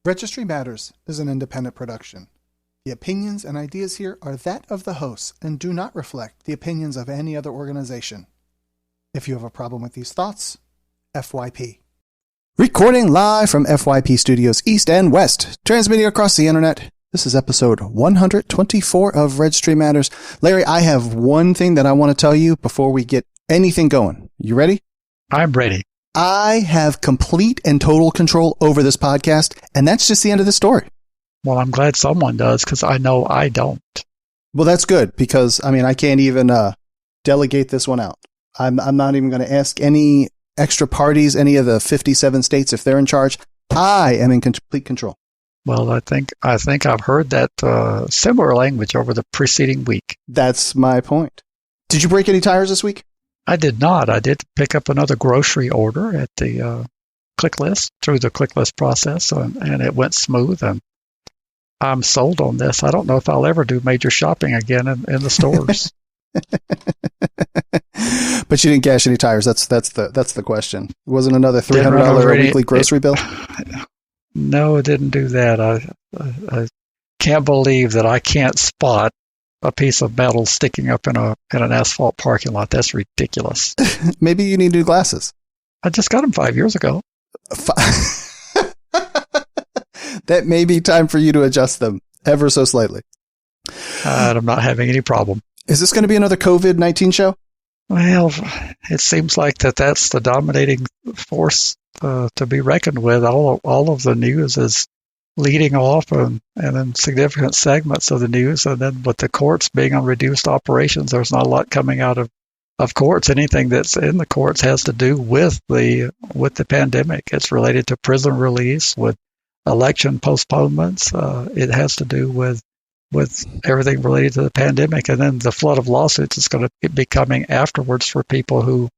Registry Matters is an independent production. The opinions and ideas here are that of the hosts and do not reflect the opinions of any other organization. If you have a problem with these thoughts, FYP. Recording live from FYP Studios East and West, transmitting across the internet. This is episode 124 of Registry Matters. Larry, I have one thing that I want to tell you before we get anything going. You ready? I'm ready. I have complete and total control over this podcast, and that's just the end of the story. Well, I'm glad someone does, because I know I don't. Well, that's good, because, I can't even delegate this one out. I'm not even going to ask any extra parties, any of the 57 states, if they're in charge. I am in complete control. Well, I think I've heard that similar language over the preceding week. That's my point. Did you break any tires this week? I did not. I did pick up another grocery order at the click list, through the click list process, and it went smooth, and I'm sold on this. I don't know if I'll ever do major shopping again in the stores. But you didn't cash any tires. That's the question. It wasn't another $300 a weekly grocery bill? No, it didn't do that. I can't believe that I can't spot a piece of metal sticking up in an asphalt parking lot. That's ridiculous. Maybe you need new glasses. I just got them 5 years ago. That may be time for you to adjust them ever so slightly. I'm not having any problem. Is this going to be another COVID-19 show? Well, it seems like that's the dominating force to be reckoned with. All of the news is leading off and then significant segments of the news. And then with the courts being on reduced operations, there's not a lot coming out of courts. Anything that's in the courts has to do with the pandemic. It's related to prison release, with election postponements. It has to do with everything related to the pandemic. And then the flood of lawsuits is going to be coming afterwards for people who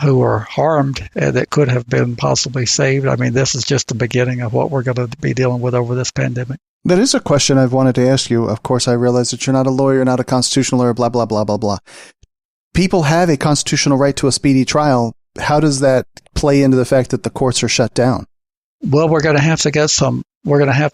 are harmed that could have been possibly saved. This is just the beginning of what we're going to be dealing with over this pandemic. That is a question I've wanted to ask you. Of course, I realize that you're not a lawyer, not a constitutional lawyer, blah, blah, blah, blah, blah. People have a constitutional right to a speedy trial. How does that play into the fact that the courts are shut down? Well, we're going to have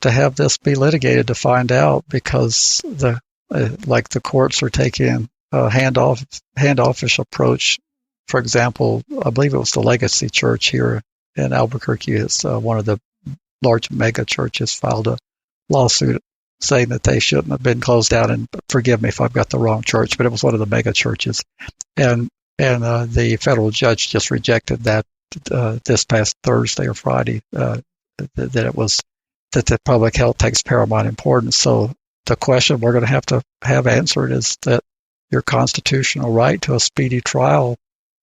to have this be litigated to find out, because the courts are taking a handoffish approach. For example, I believe it was the Legacy Church here in Albuquerque. It's one of the large mega churches filed a lawsuit saying that they shouldn't have been closed down. And forgive me if I've got the wrong church, but it was one of the mega churches. And the federal judge just rejected that this past Thursday or Friday, that the public health takes paramount importance. So the question we're going to have answered is that your constitutional right to a speedy trial,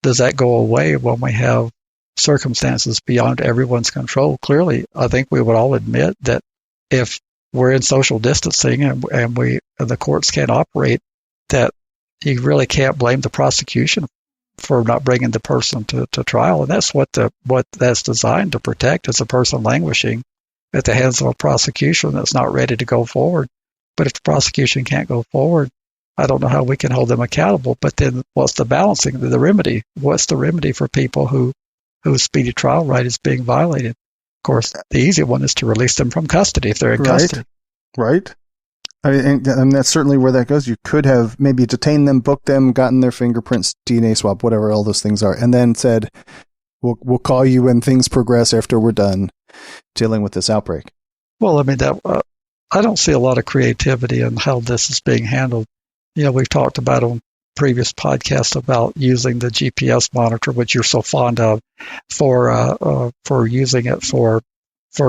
does that go away when we have circumstances beyond everyone's control? Clearly, I think we would all admit that if we're in social distancing and the courts can't operate, that you really can't blame the prosecution for not bringing the person to trial. And that's what that's designed to protect, is a person languishing at the hands of a prosecution that's not ready to go forward. But if the prosecution can't go forward, I don't know how we can hold them accountable. But then what's the balancing, the remedy? What's the remedy for people whose speedy trial right is being violated? Of course, the easy one is to release them from custody if they're in custody. Right. And that's certainly where that goes. You could have maybe detained them, booked them, gotten their fingerprints, DNA swab, whatever all those things are, and then said, we'll call you when things progress after we're done dealing with this outbreak. Well, I don't see a lot of creativity in how this is being handled. We've talked about on previous podcasts about using the GPS monitor, which you're so fond of, for using it for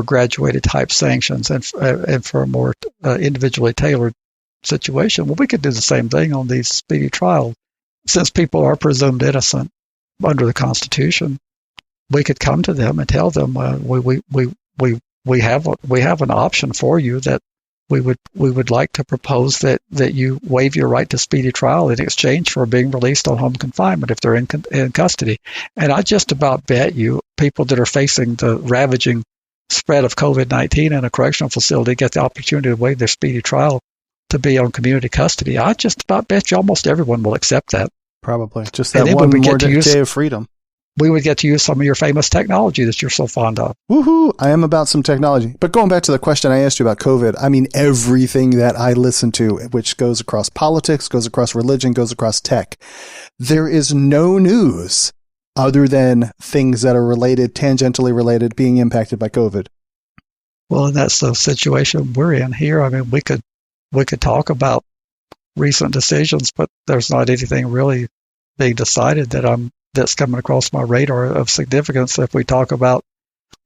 graduated type sanctions and for a more individually tailored situation. Well, we could do the same thing on these speedy trials. Since people are presumed innocent under the Constitution, we could come to them and tell them we have an option for you, that we would like to propose that you waive your right to speedy trial in exchange for being released on home confinement if they're in custody. And I just about bet you people that are facing the ravaging spread of COVID-19 in a correctional facility get the opportunity to waive their speedy trial to be on community custody. I just about bet you almost everyone will accept that. Probably. Just that one more day of freedom. we would get to use some of your famous technology that you're so fond of. Woohoo! I am about some technology. But going back to the question I asked you about COVID, I mean, everything that I listen to, which goes across politics, goes across religion, goes across tech, there is no news other than things that are related, tangentially related, being impacted by COVID. Well, and that's the situation we're in here. I mean, we could talk about recent decisions, but there's not anything really being decided that's coming across my radar of significance. If we talk about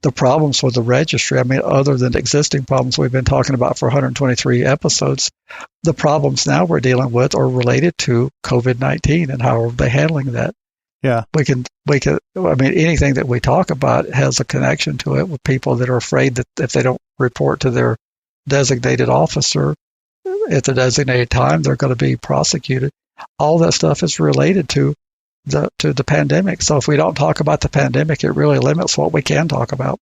the problems with the registry, I mean, other than existing problems we've been talking about for 123 episodes, the problems now we're dealing with are related to COVID-19 and how are they handling that. Yeah. We can, I mean, anything that we talk about has a connection to it with people that are afraid that if they don't report to their designated officer at the designated time, they're going to be prosecuted. All that stuff is related to the pandemic. So if we don't talk about the pandemic, it really limits what we can talk about.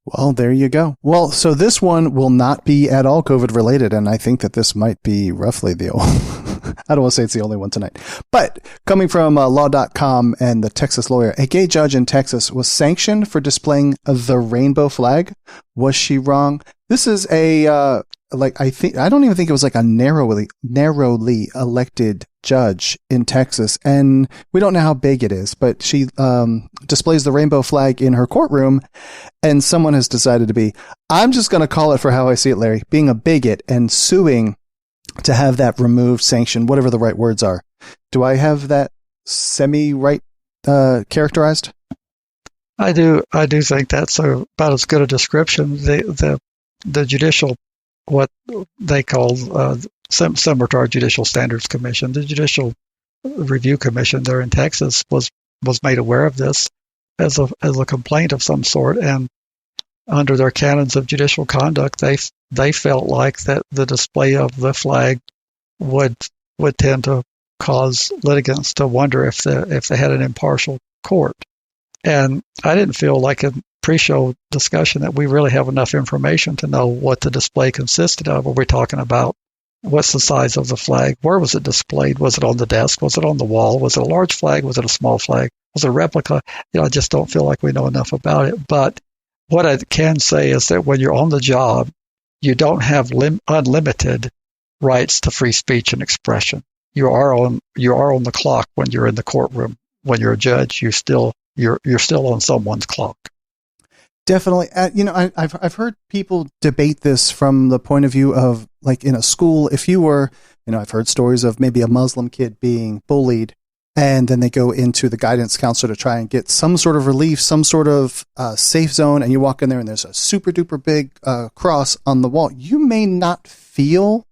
Well, there you go. Well, so this one will not be at all COVID related, and I think that this might be roughly the I don't want to say it's the only one tonight. But coming from law.com and the Texas lawyer, a gay judge in Texas was sanctioned for displaying the rainbow flag. Was she wrong? This is a I don't even think it was like a narrowly elected judge in Texas, and we don't know how big it is, but she displays the rainbow flag in her courtroom, and someone has decided to be, I'm just going to call it for how I see it, Larry, being a bigot and suing to have that removed, sanctioned, whatever the right words are. Do I have that semi-right characterized? I do think that's about as good a description. The judicial, what they call similar to our Judicial Standards Commission, the Judicial Review Commission there in Texas was made aware of this as a complaint of some sort, and under their canons of judicial conduct, they felt like that the display of the flag would tend to cause litigants to wonder if they had an impartial court. And I didn't feel like in pre-show discussion that we really have enough information to know what the display consisted of. Are we talking about what's the size of the flag? Where was it displayed? Was it on the desk? Was it on the wall? Was it a large flag? Was it a small flag? Was it a replica? I just don't feel like we know enough about it. But what I can say is that when you're on the job, you don't have unlimited rights to free speech and expression. You are on the clock when you're in the courtroom. When you're a judge, you're still on someone's clock. Definitely. I've heard people debate this from the point of view of, like, in a school, if you were, I've heard stories of maybe a Muslim kid being bullied, and then they go into the guidance counselor to try and get some sort of relief, some sort of safe zone, and you walk in there and there's a super duper big cross on the wall. You may not feel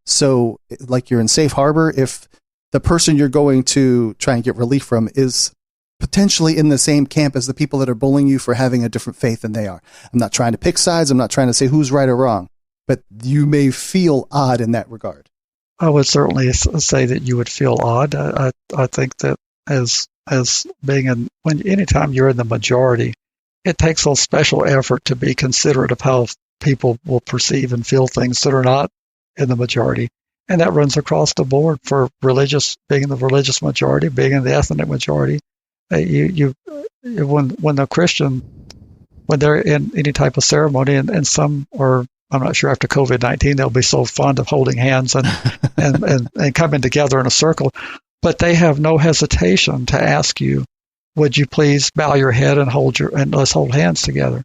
so like you're in safe harbor if the person you're going to try and get relief from is potentially in the same camp as the people that are bullying you for having a different faith than they are. I'm not trying to pick sides. I'm not trying to say who's right or wrong, but you may feel odd in that regard. I would certainly say that you would feel odd. I think that as being anytime you're in the majority, it takes a special effort to be considerate of how people will perceive and feel things that are not in the majority. And that runs across the board for being in the religious majority, being in the ethnic majority. When the Christian, when they're in any type of ceremony, and some are, I'm not sure after COVID-19, they'll be so fond of holding hands and coming together in a circle, but they have no hesitation to ask you, would you please bow your head and let's hold hands together.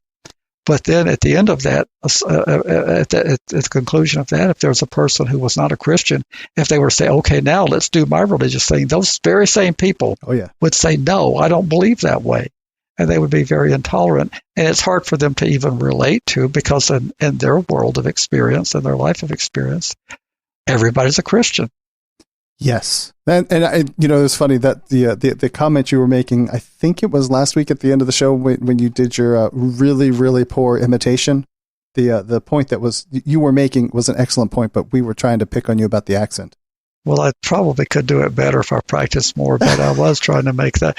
But then at the end of that, at the conclusion of that, if there's a person who was not a Christian, if they were to say, okay, now let's do my religious thing, those very same people would say, no, I don't believe that way. And they would be very intolerant. And it's hard for them to even relate to, because in their world of experience and their life of experience, everybody's a Christian. Yes. And it's funny that the comment you were making, I think it was last week at the end of the show when you did your really, really poor imitation. The point that you were making was an excellent point, but we were trying to pick on you about the accent. Well, I probably could do it better if I practiced more, but I was trying to make that.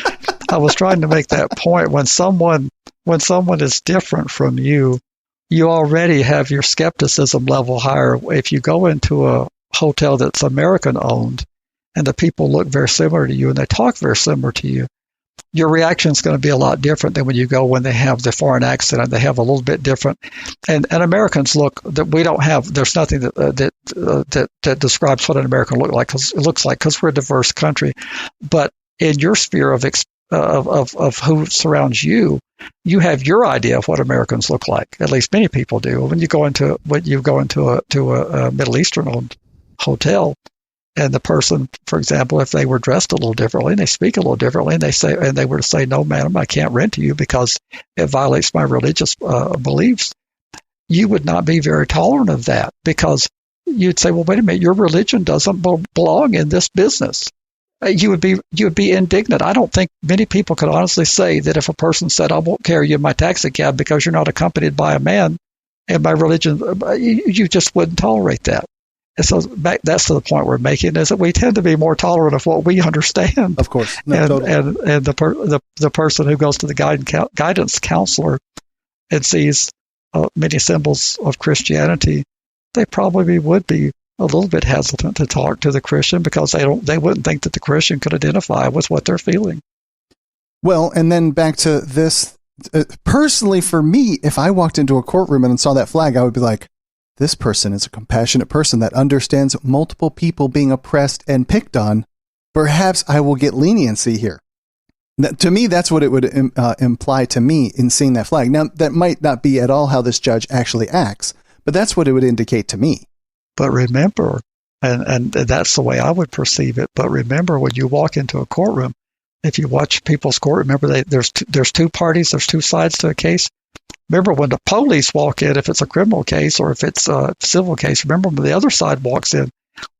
I was trying to make that point. When someone is different from you, you already have your skepticism level higher. If you go into a hotel that's American owned and the people look very similar to you and they talk very similar to you, your reaction is going to be a lot different than when they have the foreign accent and they have a little bit different. And Americans look that we don't have. There's nothing that describes what an American looks like because we're a diverse country. But in your sphere of who surrounds you, you have your idea of what Americans look like. At least many people do. When you go into a Middle Eastern hotel, and the person, for example, if they were dressed a little differently and they speak a little differently, and they were to say, "No, madam, I can't rent to you because it violates my religious beliefs," you would not be very tolerant of that because you'd say, "Well, wait a minute, your religion doesn't belong in this business." You would be indignant. I don't think many people could honestly say that if a person said, "I won't carry you in my taxi cab because you're not accompanied by a man in my religion," you just wouldn't tolerate that. And so that's to the point we're making, is that we tend to be more tolerant of what we understand. Of course. Totally. And the person who goes to the guidance counselor and sees many symbols of Christianity, they probably would be a little bit hesitant to talk to the Christian because they wouldn't think that the Christian could identify with what they're feeling. Well, and then back to this, personally for me, if I walked into a courtroom and saw that flag, I would be like, this person is a compassionate person that understands multiple people being oppressed and picked on. Perhaps I will get leniency here. To me, that's what it would imply to me in seeing that flag. Now, that might not be at all how this judge actually acts, but that's what it would indicate to me. But remember, and that's the way I would perceive it, but remember when you walk into a courtroom, if you watch people's court, remember there's two parties, there's two sides to a case. Remember when the police walk in, if it's a criminal case or if it's a civil case, remember when the other side walks in,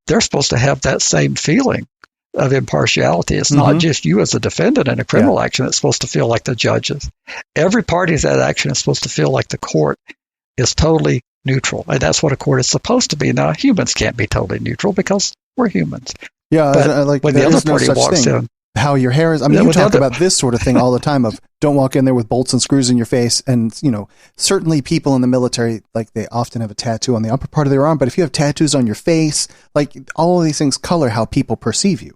they're supposed to have that same feeling of impartiality. It's not just you as a defendant in a criminal action that's supposed to feel like the judges. Every party to that action is supposed to feel like the court is totally neutral. And that's what a court is supposed to be. Now, humans can't be totally neutral because we're humans. Yeah, but when the other party walks in, how your hair is. I mean, you talk about this sort of thing all the time of don't walk in there with bolts and screws in your face. And, certainly people in the military, like they often have a tattoo on the upper part of their arm. But if you have tattoos on your face, like all of these things color how people perceive you.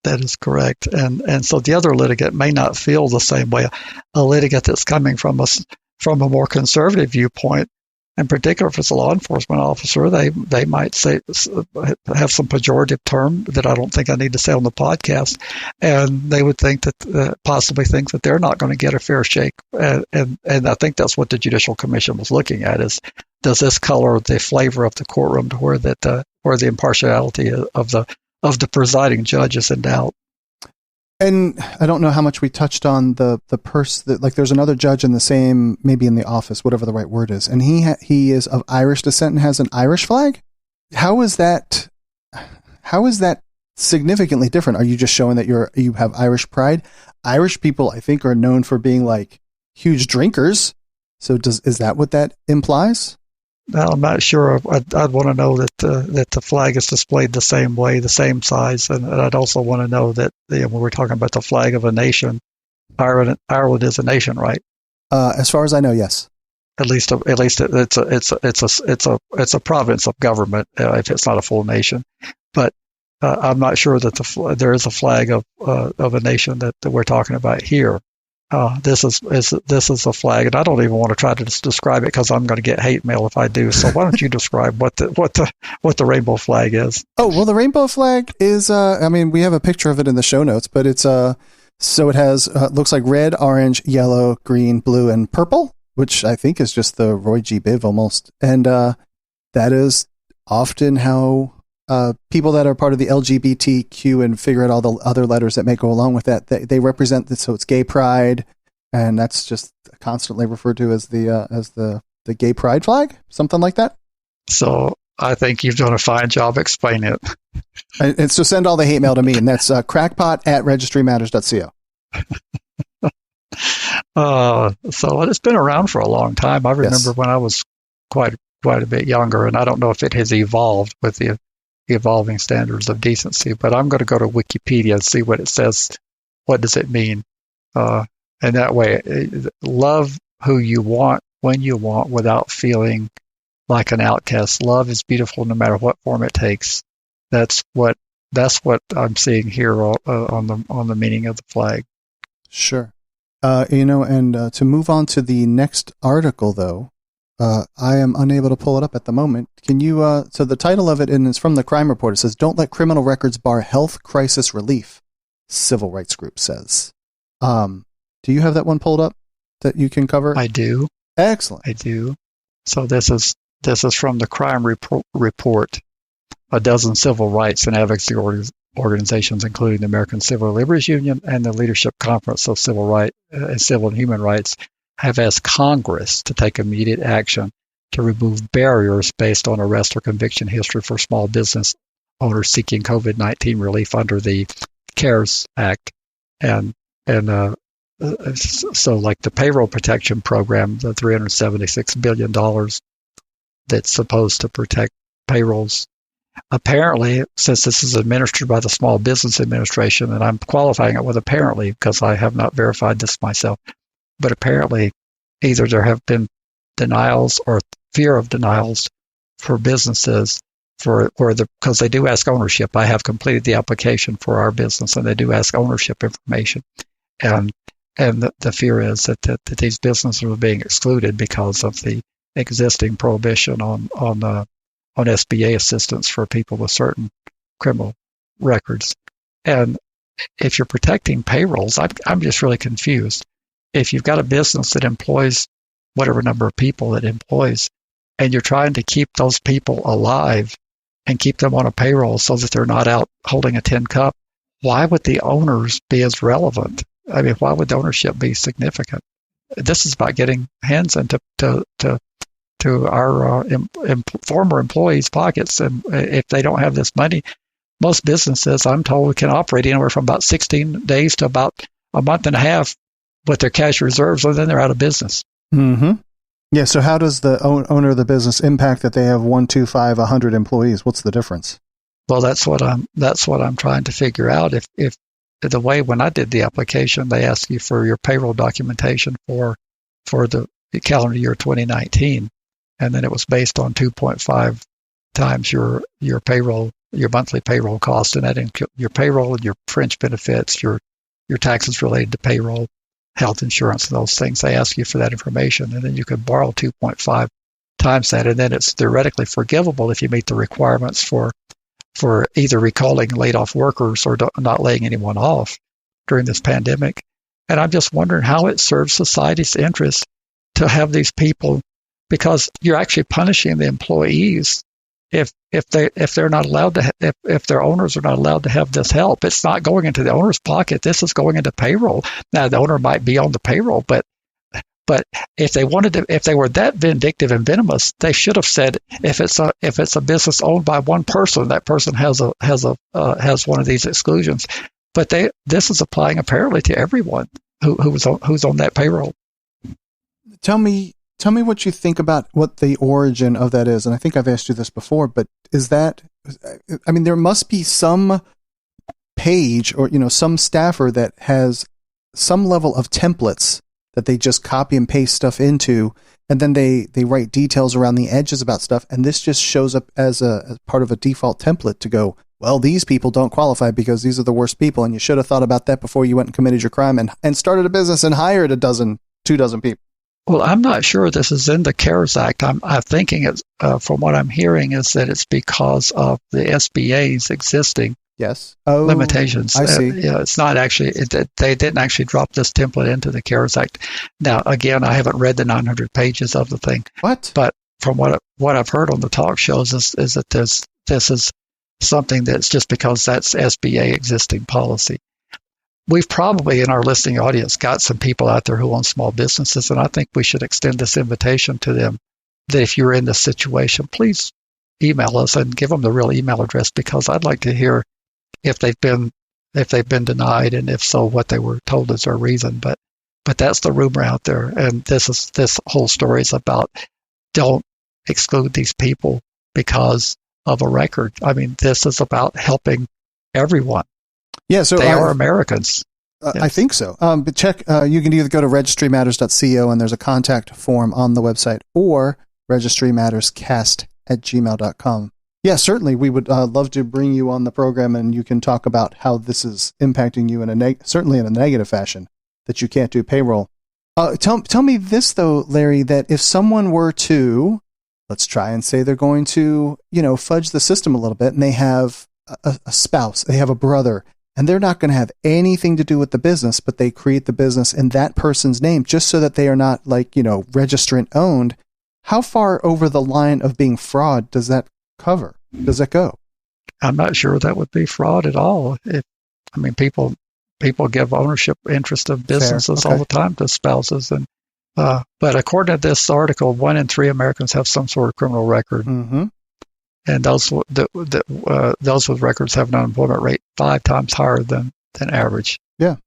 That is correct. And so the other litigant may not feel the same way. A litigant that's coming from a more conservative viewpoint, in particular, if it's a law enforcement officer, they might have some pejorative term that I don't think I need to say on the podcast, and they would think that possibly think that they're not going to get a fair shake. And I think that's what the Judicial Commission was looking at: is does this color the flavor of the courtroom to where the impartiality of the presiding judge is in doubt. And I don't know how much we touched on the person, like there's another judge in the same, maybe in the office, whatever the right word is. And he is of Irish descent and has an Irish flag. How is that significantly different? Are you just showing that you have Irish pride? Irish people, I think, are known for being like huge drinkers. So is that what that implies? Well, I'm not sure. I'd want to know that the flag is displayed the same way, the same size, and I'd also want to know that when we're talking about the flag of a nation, Ireland is a nation, right? As far as I know, yes. At least it's a province of government if it's not a full nation. But I'm not sure that there is a flag of a nation that we're talking about here. This is a flag, and I don't even want to try to describe it because I'm going to get hate mail if I do. So why don't you describe what the rainbow flag is? Oh, well, the rainbow flag is. We have a picture of it in the show notes, but it's so it has looks like red, orange, yellow, green, blue, and purple, which I think is just the Roy G. Biv almost, and that is often how people that are part of the LGBTQ and figure out all the other letters that may go along with that, they represent this. So it's gay pride, and that's just constantly referred to as the gay pride flag, something like that. So I think you've done a fine job explaining it. And so send all the hate mail to me, and that's crackpot@registrymatters.co. So it's been around for a long time. I remember when I was quite a bit younger, and I don't know if it has evolved with the evolving standards of decency, but I'm going to go to Wikipedia and see what it says. What does it mean? And that way, love who you want when you want without feeling like an outcast. Love is beautiful no matter what form it takes. That's what I'm seeing here on the meaning of the flag. Sure. And to move on to the next article, though, I am unable to pull it up at the moment. Can you, so the title of it, and it's from the Crime Report, it says, "Don't Let Criminal Records Bar Health Crisis Relief," Civil Rights Group says. Do you have that one pulled up that you can cover? I do. Excellent. I do. So this is from the Crime Report. A dozen civil rights and advocacy organizations, including the American Civil Liberties Union and the Leadership Conference of Civil and Human Rights, have asked Congress to take immediate action to remove barriers based on arrest or conviction history for small business owners seeking COVID-19 relief under the CARES Act. And so like the payroll protection program, the $376 billion that's supposed to protect payrolls. Apparently, since this is administered by the Small Business Administration, and I'm qualifying it with apparently because I have not verified this myself, but apparently either there have been denials or fear of denials for businesses because they do ask ownership. I have completed the application for our business, and they do ask ownership information, and the fear is that these businesses are being excluded because of the existing prohibition on SBA assistance for people with certain criminal records. And if you're protecting payrolls, I'm just really confused. If you've got a business that employs whatever number of people it employs, and you're trying to keep those people alive and keep them on a payroll so that they're not out holding a tin cup, why would the owners be as relevant? I mean, why would the ownership be significant? This is about getting hands into our former employees' pockets. And if they don't have this money, most businesses, I'm told, can operate anywhere from about 16 days to about a month and a half with their cash reserves, and then they're out of business. Mm-hmm. Yeah, so how does the owner of the business impact that they have 100 employees? What's the difference? Well, that's what I'm trying to figure out. If the way when I did the application, they ask you for your payroll documentation for the calendar year 2019. And then it was based on 2.5 times your payroll, your monthly payroll cost, and that includes your payroll and your fringe benefits, your taxes related to payroll, health insurance, and those things. They ask you for that information, and then you could borrow 2.5 times that, and then it's theoretically forgivable if you meet the requirements for either recalling laid off workers or not laying anyone off during this pandemic. And I'm just wondering how it serves society's interest to have these people, because you're actually punishing the employees if they're not allowed to if their owners are not allowed to have this help. It's not going into the owner's pocket. This is going into payroll. Now the owner might be on the payroll, but if they were that vindictive and venomous, they should have said if it's a business owned by one person, that person has one of these exclusions. But this is applying apparently to everyone who's on that payroll. Tell me what you think about what the origin of that is. And I think I've asked you this before, but is that, I mean, there must be some page or, some staffer that has some level of templates that they just copy and paste stuff into, and then they write details around the edges about stuff. And this just shows up as part of a default template to go, well, these people don't qualify because these are the worst people. And you should have thought about that before you went and committed your crime and started a business and hired 2 dozen people. Well, I'm not sure this is in the CARES Act. I'm thinking it's, from what I'm hearing, is that it's because of the SBA's existing limitations. I see. It's not actually, they didn't actually drop this template into the CARES Act. Now, again, I haven't read the 900 pages of the thing. What? But from what I've heard on the talk shows is that this is something that's just because that's SBA existing policy. We've probably in our listening audience got some people out there who own small businesses, and I think we should extend this invitation to them that if you're in this situation, please email us and give them the real email address, because I'd like to hear if they've been denied, and if so, what they were told is their reason. But that's the rumor out there, and this whole story is about don't exclude these people because of a record. I mean, this is about helping everyone. Yeah, so they are Americans. Yes. I think so. But check. You can either go to registrymatters.co, and there's a contact form on the website, or registrymatterscast@gmail.com. Yeah, certainly. We would love to bring you on the program, and you can talk about how this is impacting you certainly in a negative fashion. that you can't do payroll. Tell me this, though, Larry, that if someone were to, let's try and say they're going to, fudge the system a little bit, and they have a spouse, they have a brother, and they're not going to have anything to do with the business, but they create the business in that person's name just so that they are not registrant owned. How far over the line of being fraud does that cover? Does that go? I'm not sure that would be fraud at all. People give ownership interest of businesses all the time to spouses, and but according to this article, 1 in 3 Americans have some sort of criminal record. Mm-hmm. And those with records have an unemployment rate 5 times higher than average. Yeah,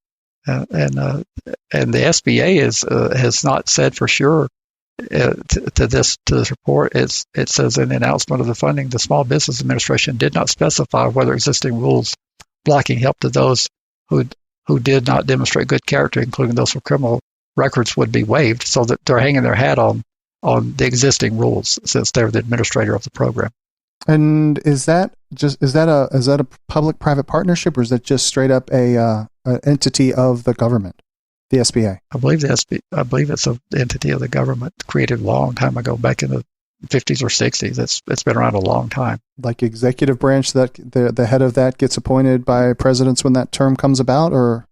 and the SBA has not said for sure to this report. It says in the announcement of the funding, the Small Business Administration did not specify whether existing rules blocking help to those who did not demonstrate good character, including those with criminal records, would be waived. So that they're hanging their hat on the existing rules since they're the administrator of the program. And is that a public-private partnership, or is that just straight up a entity of the government, the SBA? I believe it's an entity of the government created a long time ago, back in the 50s or 60s. It's been around a long time. Like executive branch, that the head of that gets appointed by presidents when that term comes about, or?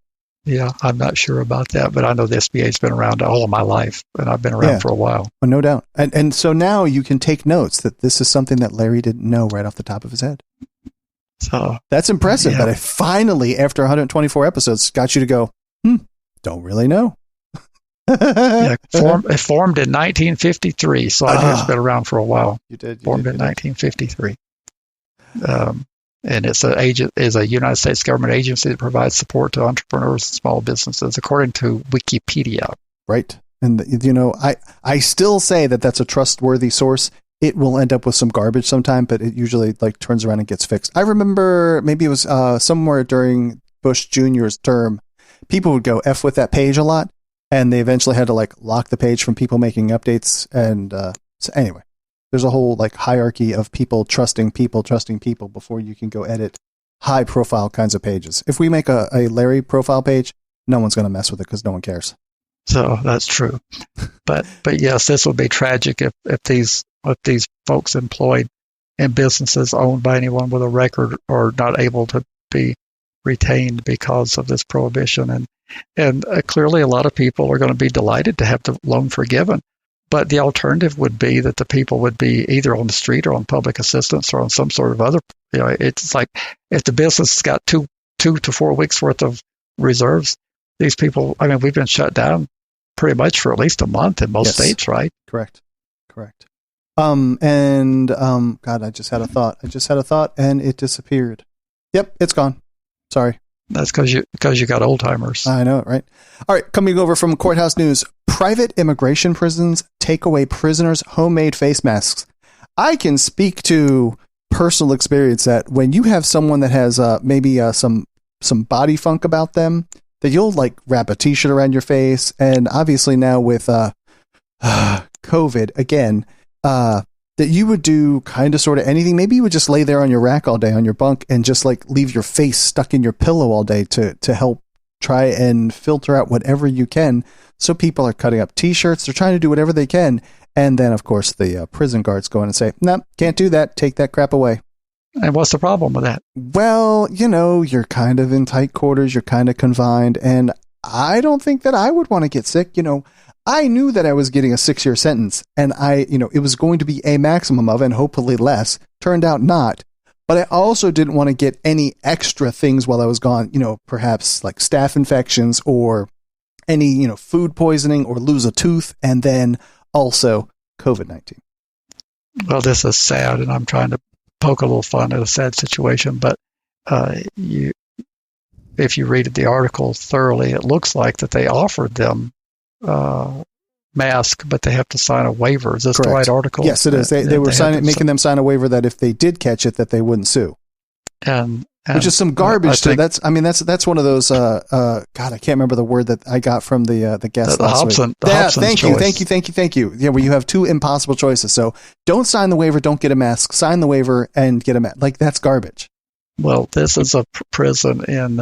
Yeah, I'm not sure about that, but I know the SBA's been around all of my life, and I've been around for a while. Well, no doubt. And so now you can take notes that this is something that Larry didn't know right off the top of his head. So that's impressive that I finally, after 124 episodes, got you to go, don't really know. It formed in 1953, so I know it's been around for a while. Formed in 1953. And it's a United States government agency that provides support to entrepreneurs and small businesses, according to Wikipedia. Right. And, I still say that that's a trustworthy source. It will end up with some garbage sometime, but it usually turns around and gets fixed. I remember maybe it was somewhere during Bush Jr.'s term, people would go F with that page a lot, and they eventually had to lock the page from people making updates. And so anyway. There's a whole hierarchy of people trusting people before you can go edit high profile kinds of pages. If we make a Larry profile page, no one's going to mess with it because no one cares. So that's true. But yes, this would be tragic if these folks employed in businesses owned by anyone with a record are not able to be retained because of this prohibition. And clearly a lot of people are going to be delighted to have the loan forgiven. But the alternative would be that the people would be either on the street or on public assistance or on some sort of other, it's like if the business has got two to 4 weeks worth of reserves, these people, we've been shut down pretty much for at least a month in most states, right? Correct. God, I just had a thought and it disappeared. Yep, it's gone. Sorry. That's because you got old timers. I know, right? All right, coming over from Courthouse News. Private immigration prisons take away prisoners' homemade face masks. I can speak to personal experience that when you have someone that has maybe some body funk about them, that you'll wrap a t-shirt around your face. And obviously now with COVID again, that you would do kind of sort of anything. Maybe you would just lay there on your rack all day on your bunk and just leave your face stuck in your pillow all day to help try and filter out whatever you can. So people are cutting up t-shirts. They're trying to do whatever they can. And then, of course, the prison guards go in and say, no, can't do that. Take that crap away. And what's the problem with that? Well, you're kind of in tight quarters. You're kind of confined. And I don't think that I would want to get sick. I knew that I was getting a 6-year sentence, and it was going to be a maximum of, and hopefully less. Turned out not. But I also didn't want to get any extra things while I was gone, perhaps staph infections or any, food poisoning or lose a tooth, and then also COVID-19. Well, this is sad, and I'm trying to poke a little fun at a sad situation, but if you read the article thoroughly, it looks like that they offered them mask, but they have to sign a waiver. Is this Correct. The right article? Yes, it is. They were making them sign a waiver that if they did catch it, that they wouldn't sue. And which is some garbage. That's one of those. God, I can't remember the word that I got from the guest last week. Thank you. Yeah, where you have two impossible choices. So don't sign the waiver, don't get a mask. Sign the waiver and get a mask. That's garbage. Well, this is a prison in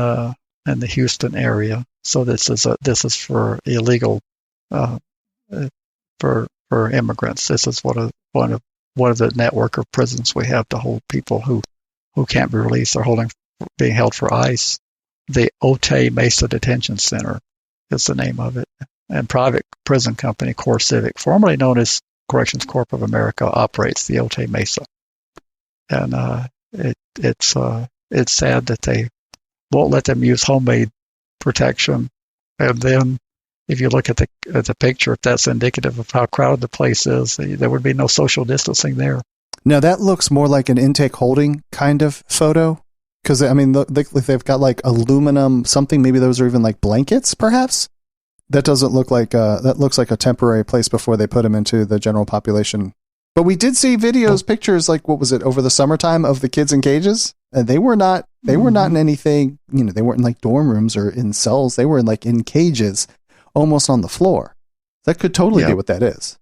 in the Houston area. So this is for illegal for immigrants. This is one of the network of prisons we have to hold people who can't be released. They're being held for ICE. The Otay Mesa Detention Center is the name of it. And private prison company Core Civic, formerly known as Corrections Corp of America, operates the Otay Mesa. And it's sad that they won't let them use homemade protection. And then if you look at the picture, if that's indicative of how crowded the place is, there would be no social distancing there. Now that looks more like an intake holding kind of photo. Because, I mean, they've got like aluminum something. Maybe those are even like blankets, perhaps. That doesn't look like that looks like a temporary place before they put them into the general population. But we did see videos, pictures, like what was it over the summertime of the kids in cages, and they were not in anything. They weren't in like dorm rooms or in cells. They were in cages, almost on the floor. That could totally be what that is.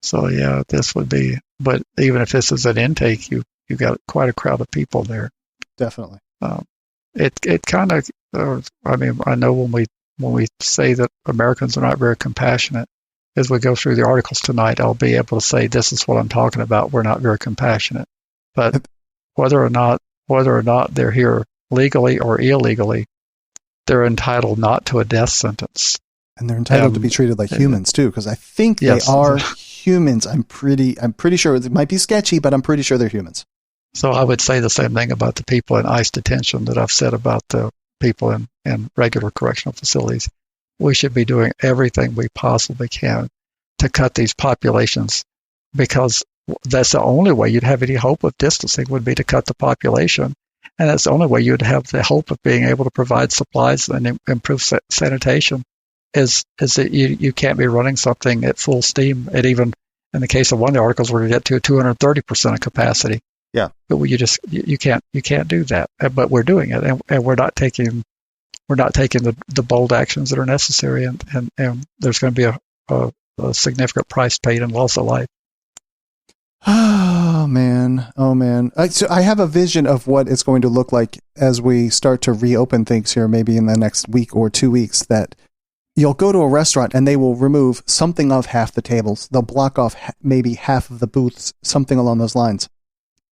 So yeah, this would be. But even if this is an intake, you got quite a crowd of people there. Definitely. It kind of. I mean, I know when we say that Americans are not very compassionate, as we go through the articles tonight, I'll be able to say this is what I'm talking about. We're not very compassionate. But whether or not they're here legally or illegally, they're entitled not to a death sentence. And they're entitled to be treated like humans too, because I think they are humans. I'm pretty sure it might be sketchy, but I'm pretty sure they're humans. So I would say the same thing about the people in ICE detention that I've said about the people in regular correctional facilities. We should be doing everything we possibly can to cut these populations, because that's the only way you'd have any hope of distancing would be to cut the population. And that's the only way you'd have the hope of being able to provide supplies and improve sanitation is that you can't be running something at full steam. And even in the case of one of the articles, we're going to get to 230% of capacity. Yeah. But you can't do that. But we're doing it, and we're not taking the bold actions that are necessary, and there's going to be a significant price paid and loss of life. Oh man. So I have a vision of what it's going to look like as we start to reopen things here, maybe in the next week or 2 weeks, that you'll go to a restaurant and they will remove something of half the tables. They'll block off maybe half of the booths, something along those lines,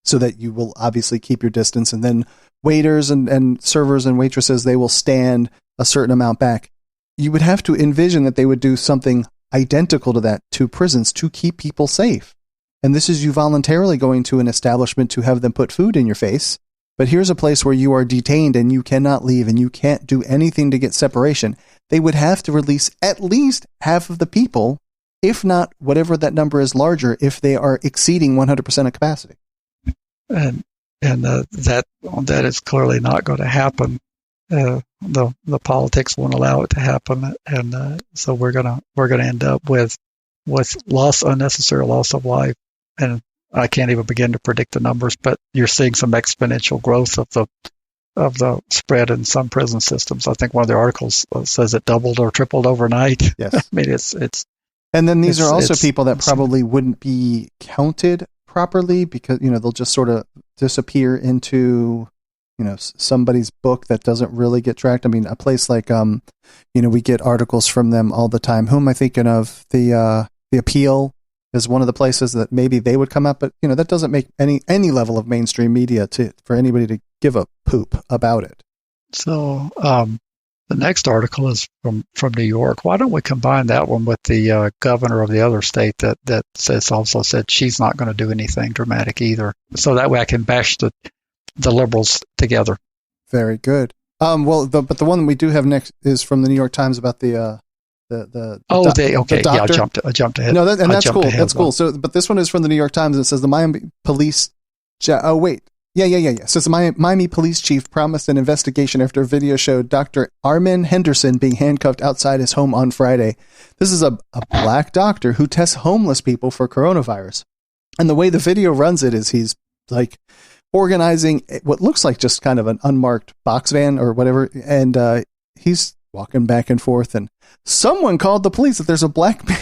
so that you will obviously keep your distance. And then waiters and servers and waitresses, they will stand a certain amount back. You would have to envision that they would do something identical to that to prisons to keep people safe. And this is you voluntarily going to an establishment to have them put food in your face. But here's a place where you are detained and you cannot leave and you can't do anything to get separation. They would have to release at least half of the people, if not whatever that number is larger, if they are exceeding 100% of capacity. And that is clearly not going to happen. The politics won't allow it to happen, and so we're gonna end up with unnecessary loss of life. And I can't even begin to predict the numbers, but you're seeing some exponential growth of the spread in some prison systems. I think one of the articles says it doubled or tripled overnight. Yes, I mean it's. And then these are also people that probably wouldn't be counted properly, because they'll just sort of disappear into somebody's book that doesn't really get tracked. I mean, a place like we get articles from them all the time. Who am I thinking of? The Appeal is one of the places that maybe they would come up, but that doesn't make any level of mainstream media for anybody to give a poop about it. So the next article is from New York. Why don't we combine that one with the governor of the other state that also said she's not going to do anything dramatic either. So that way I can bash the liberals together. Very good. But the one we do have next is from the New York Times about the doctor. Yeah, I jumped ahead. No, that's cool. That's cool. So, but this one is from the New York Times. It says the Miami police. Oh wait. Yeah. So the Miami police chief promised an investigation after a video showed Dr. Armin Henderson being handcuffed outside his home on Friday. This is a black doctor who tests homeless people for coronavirus. And the way the video runs it is he's like organizing what looks like just kind of an unmarked box van or whatever. And he's walking back and forth, and someone called the police that there's a black man.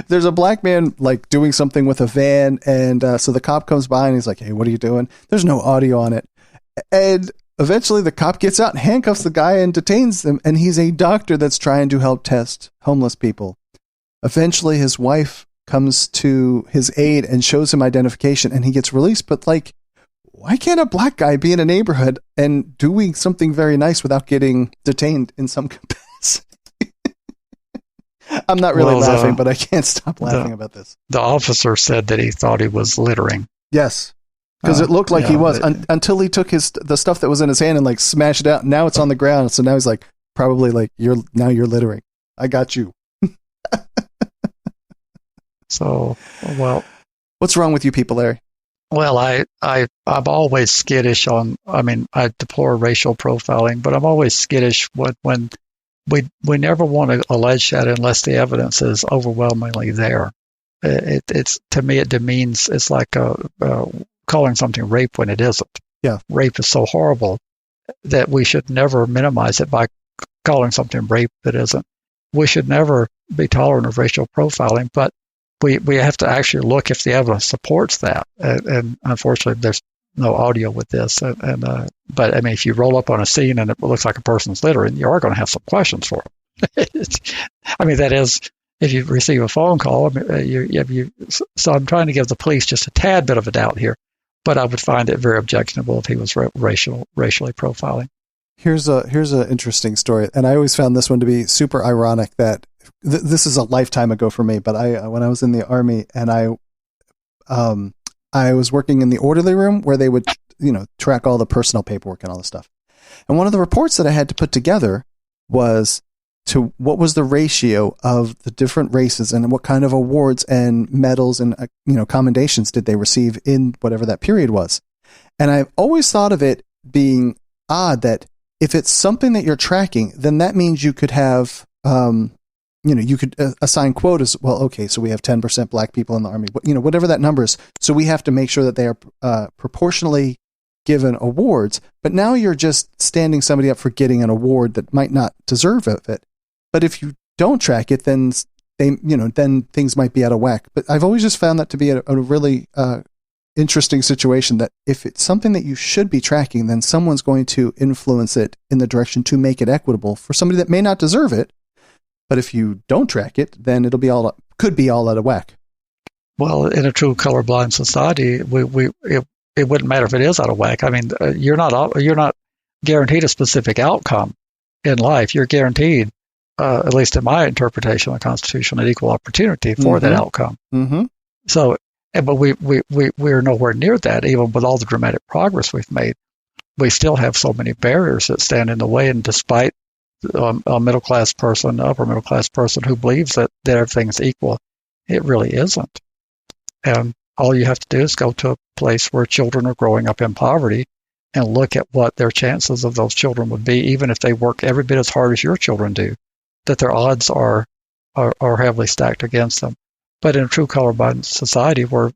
There's a black man like doing something with a van, and so the cop comes by and he's like, "Hey, what are you doing?" There's no audio on it, and eventually the cop gets out and handcuffs the guy and detains him, and he's a doctor that's trying to help test homeless people. Eventually his wife comes to his aid and shows him identification, and he gets released. But like, why can't a black guy be in a neighborhood and doing something very nice without getting detained in some capacity? I'm not really laughing, but I can't stop laughing about this. The officer said that he thought he was littering. Yes, because it looked like he was until he took the stuff that was in his hand and like smashed it out. Now it's on the ground, so now he's like, probably like, you're littering. I got you. So, well, what's wrong with you people, Larry? Well, I'm always skittish on. I mean, I deplore racial profiling, but I'm always skittish when we never want to allege that unless the evidence is overwhelmingly there. It's to me, it demeans. It's like calling something rape when it isn't. Yeah, rape is so horrible that we should never minimize it by calling something rape that isn't. We should never be tolerant of racial profiling, but we have to actually look if the evidence supports that. And unfortunately, there's no audio with this. But I mean, if you roll up on a scene and it looks like a person's littering, you are going to have some questions for them. I mean, that is, if you receive a phone call, so I'm trying to give the police just a tad bit of a doubt here, but I would find it very objectionable if he was racially profiling. Here's an interesting story, and I always found this one to be super ironic that this is a lifetime ago for me, but when I was in the Army and I was working in the orderly room where they would, track all the personal paperwork and all this stuff. And one of the reports that I had to put together was to what was the ratio of the different races and what kind of awards and medals and, commendations did they receive in whatever that period was. And I've always thought of it being odd that if it's something that you're tracking, then that means you could have, you could assign quotas. Well, okay, so we have 10% black people in the Army, whatever that number is. So we have to make sure that they are proportionally given awards. But now you're just standing somebody up for getting an award that might not deserve of it. But if you don't track it, then then things might be out of whack. But I've always just found that to be a really interesting situation, that if it's something that you should be tracking, then someone's going to influence it in the direction to make it equitable for somebody that may not deserve it. But if you don't track it, then could be all out of whack. Well, in a true colorblind society, it wouldn't matter if it is out of whack. I mean, you're not guaranteed a specific outcome in life. You're guaranteed, at least in my interpretation of the Constitution, an equal opportunity for that outcome. Mm-hmm. So, but we're nowhere near that. Even with all the dramatic progress we've made, we still have so many barriers that stand in the way. And despite a middle-class person, upper middle-class person who believes that everything's equal, it really isn't. And all you have to do is go to a place where children are growing up in poverty and look at what their chances of those children would be, even if they work every bit as hard as your children do, that their odds are heavily stacked against them. But in a true colorblind society where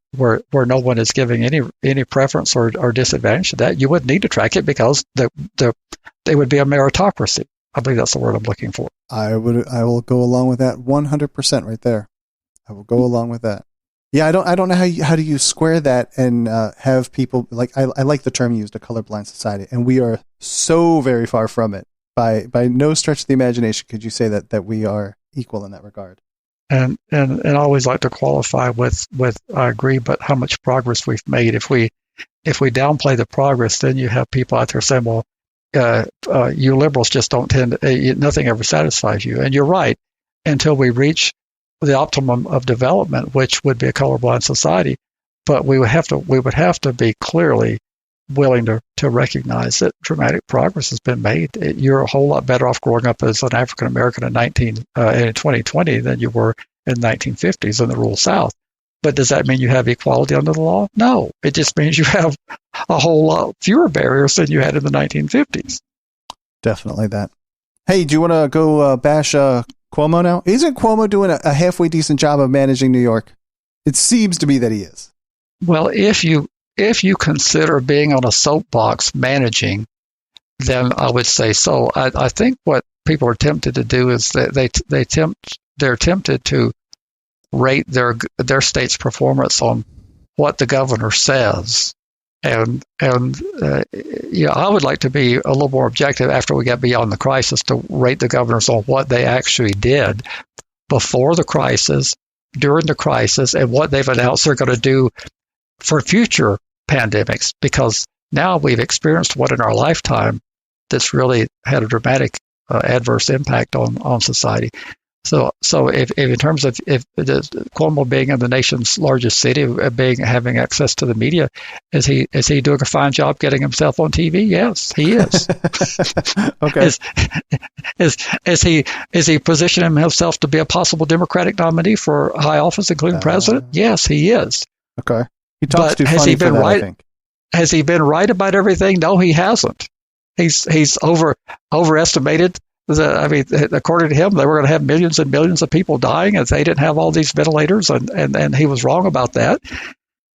no one is giving any preference or disadvantage to that, you wouldn't need to track it because they would be a meritocracy. I believe that's the word I'm looking for. I will go along with that 100% right there. I will go along with that. Yeah, I don't know how do you square that and have people like I like the term used, a colorblind society, and we are so very far from it. By no stretch of the imagination could you say that we are equal in that regard. And I always like to qualify with I agree, but how much progress we've made. If we downplay the progress, then you have people out there saying, well, you liberals just don't tend to, nothing ever satisfies you. And you're right, until we reach the optimum of development, which would be a colorblind society. But we would have to be clearly willing to recognize that dramatic progress has been made. You're a whole lot better off growing up as an African American in 2020 than you were in the 1950s in the rural South. But does that mean you have equality under the law? No. It just means you have a whole lot fewer barriers than you had in the 1950s. Definitely that. Hey, do you want to go bash Cuomo now? Isn't Cuomo doing a halfway decent job of managing New York? It seems to be that he is. Well, if you consider being on a soapbox managing, then I would say so. I think what people are tempted to do is that they're tempted to rate their state's performance on what the governor says I would like to be a little more objective after we get beyond the crisis to rate the governors on what they actually did before the crisis, during the crisis, and what they've announced they're going to do for future pandemics, because now we've experienced what in our lifetime that's really had a dramatic adverse impact on society. So if in terms of if Cuomo being in the nation's largest city, having access to the media, is he doing a fine job getting himself on TV? Yes, he is. Okay. Is he positioning himself to be a possible Democratic nominee for high office, including president? Yes, he is. Okay. He talks too has funny he been for that, right? I think. Has he been right about everything? No, he hasn't. He's overestimated. According to him, they were going to have millions and millions of people dying if they didn't have all these ventilators, and he was wrong about that.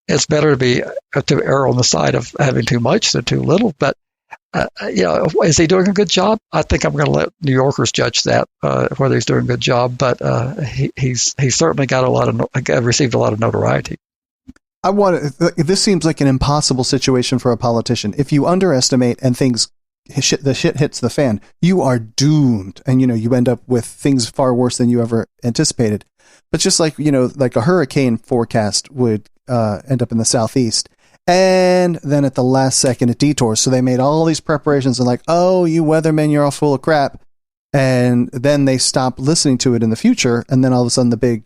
It's better to err on the side of having too much than too little. But is he doing a good job? I think I'm going to let New Yorkers judge that whether he's doing a good job. But he's certainly got received a lot of notoriety. This seems like an impossible situation for a politician. If you underestimate and the shit hits the fan, you are doomed, and you end up with things far worse than you ever anticipated. But just like like a hurricane forecast would end up in the southeast, and then at the last second it detours. So they made all these preparations and like, oh, you weathermen, you're all full of crap, and then they stop listening to it in the future, and then all of a sudden the big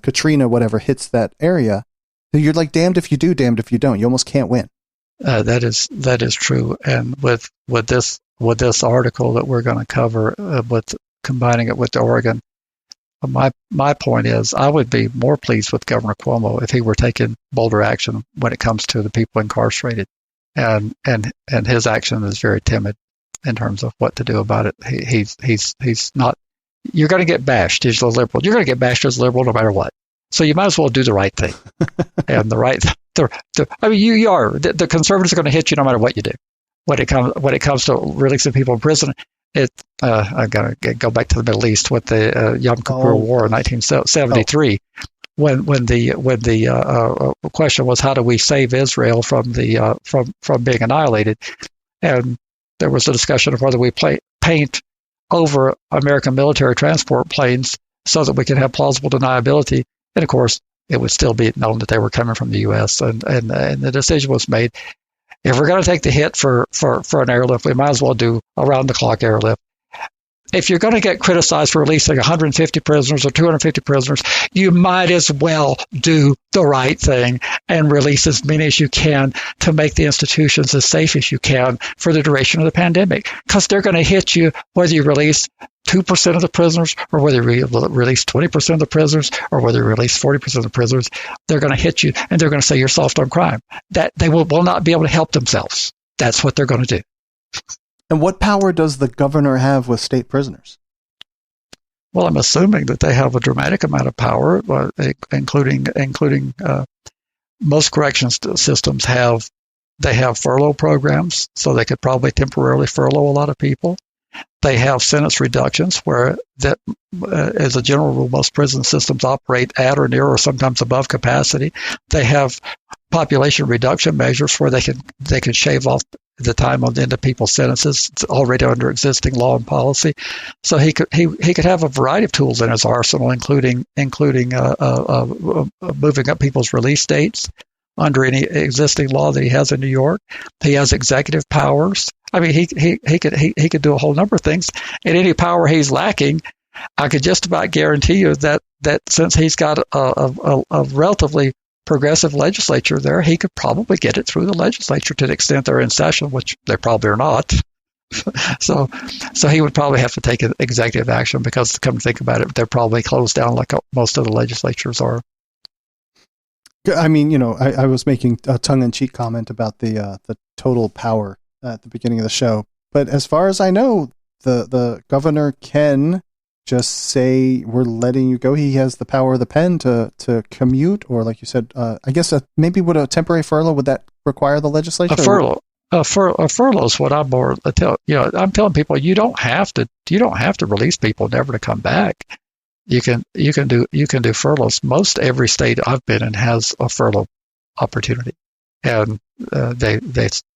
Katrina whatever hits that area. You're like damned if you do, damned if you don't. You almost can't win. That is true, and with this article that we're going to cover, with combining it with the Oregon, my point is I would be more pleased with Governor Cuomo if he were taking bolder action when it comes to the people incarcerated, and his action is very timid in terms of what to do about it. He's not. You're going to get bashed as a liberal. You're going to get bashed as a liberal no matter what. So you might as well do the right thing, and you are. The conservatives are going to hit you no matter what you do. When it comes to releasing people in prison, I'm going to go back to the Middle East with the Yom Kippur War in 1973, when the question was how do we save Israel from being annihilated, and there was a discussion of whether we paint over American military transport planes so that we can have plausible deniability. And of course, it would still be known that they were coming from the U.S. And the decision was made: if we're going to take the hit for an airlift, we might as well do around-the-clock airlift. If you're going to get criticized for releasing 150 prisoners or 250 prisoners, you might as well do the right thing and release as many as you can to make the institutions as safe as you can for the duration of the pandemic. Because they're going to hit you whether you release 2% of the prisoners or whether you release 20% of the prisoners or whether you release 40% of the prisoners. They're going to hit you and they're going to say you're soft on crime. That they will not be able to help themselves. That's what they're going to do. And what power does the governor have with state prisoners? Well, I'm assuming that they have a dramatic amount of power, including most corrections systems have furlough programs, so they could probably temporarily furlough a lot of people. They have sentence reductions where as a general rule, most prison systems operate at or near or sometimes above capacity. They have population reduction measures where they can shave off the time on the end of people's sentences. It's already under existing law and policy. So he could have a variety of tools in his arsenal, including moving up people's release dates under any existing law that he has in New York. He has executive powers. I mean, he could do a whole number of things. And any power he's lacking, I could just about guarantee you that since he's got a relatively progressive legislature there, he could probably get it through the legislature to the extent they're in session, which they probably are not. So he would probably have to take an executive action because, come to think about it, they're probably closed down like most of the legislatures are. I mean, I was making a tongue-in-cheek comment about the total power at the beginning of the show, but as far as I know, the governor can just say, we're letting you go. He has the power of the pen to commute, or like you said, I guess maybe would a temporary furlough, would that require the legislature? A furlough is what I'm more I'm telling people you don't have to release people never to come back. You can do furloughs. Most every state I've been in has a furlough opportunity, and they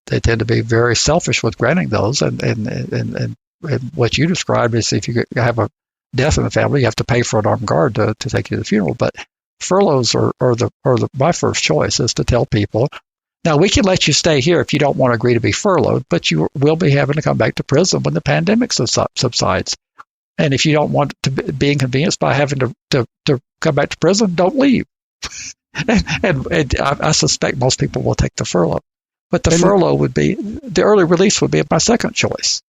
tend to be very selfish with granting those. And what you described is if you have a death in the family, you have to pay for an armed guard to take you to the funeral. But furloughs are my first choice is to tell people, now we can let you stay here if you don't want to agree to be furloughed, but you will be having to come back to prison when the pandemic subsides. And if you don't want to be inconvenienced by having to come back to prison, don't leave. and I suspect most people will take the furlough. But the early release would be my second choice.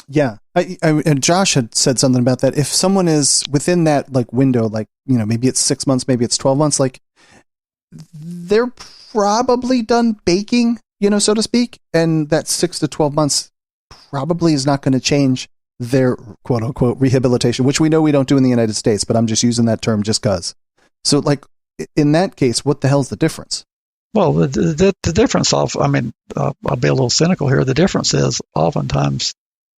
Yeah. And Josh had said something about that. If someone is within that window, maybe it's 6 months, maybe it's 12 months, they're probably done baking, so to speak. And that 6 to 12 months probably is not going to change their quote unquote rehabilitation, which we know we don't do in the United States, but I'm just using that term just cause. So in that case, what the hell's the difference? Well, the difference I'll be a little cynical here. The difference is oftentimes,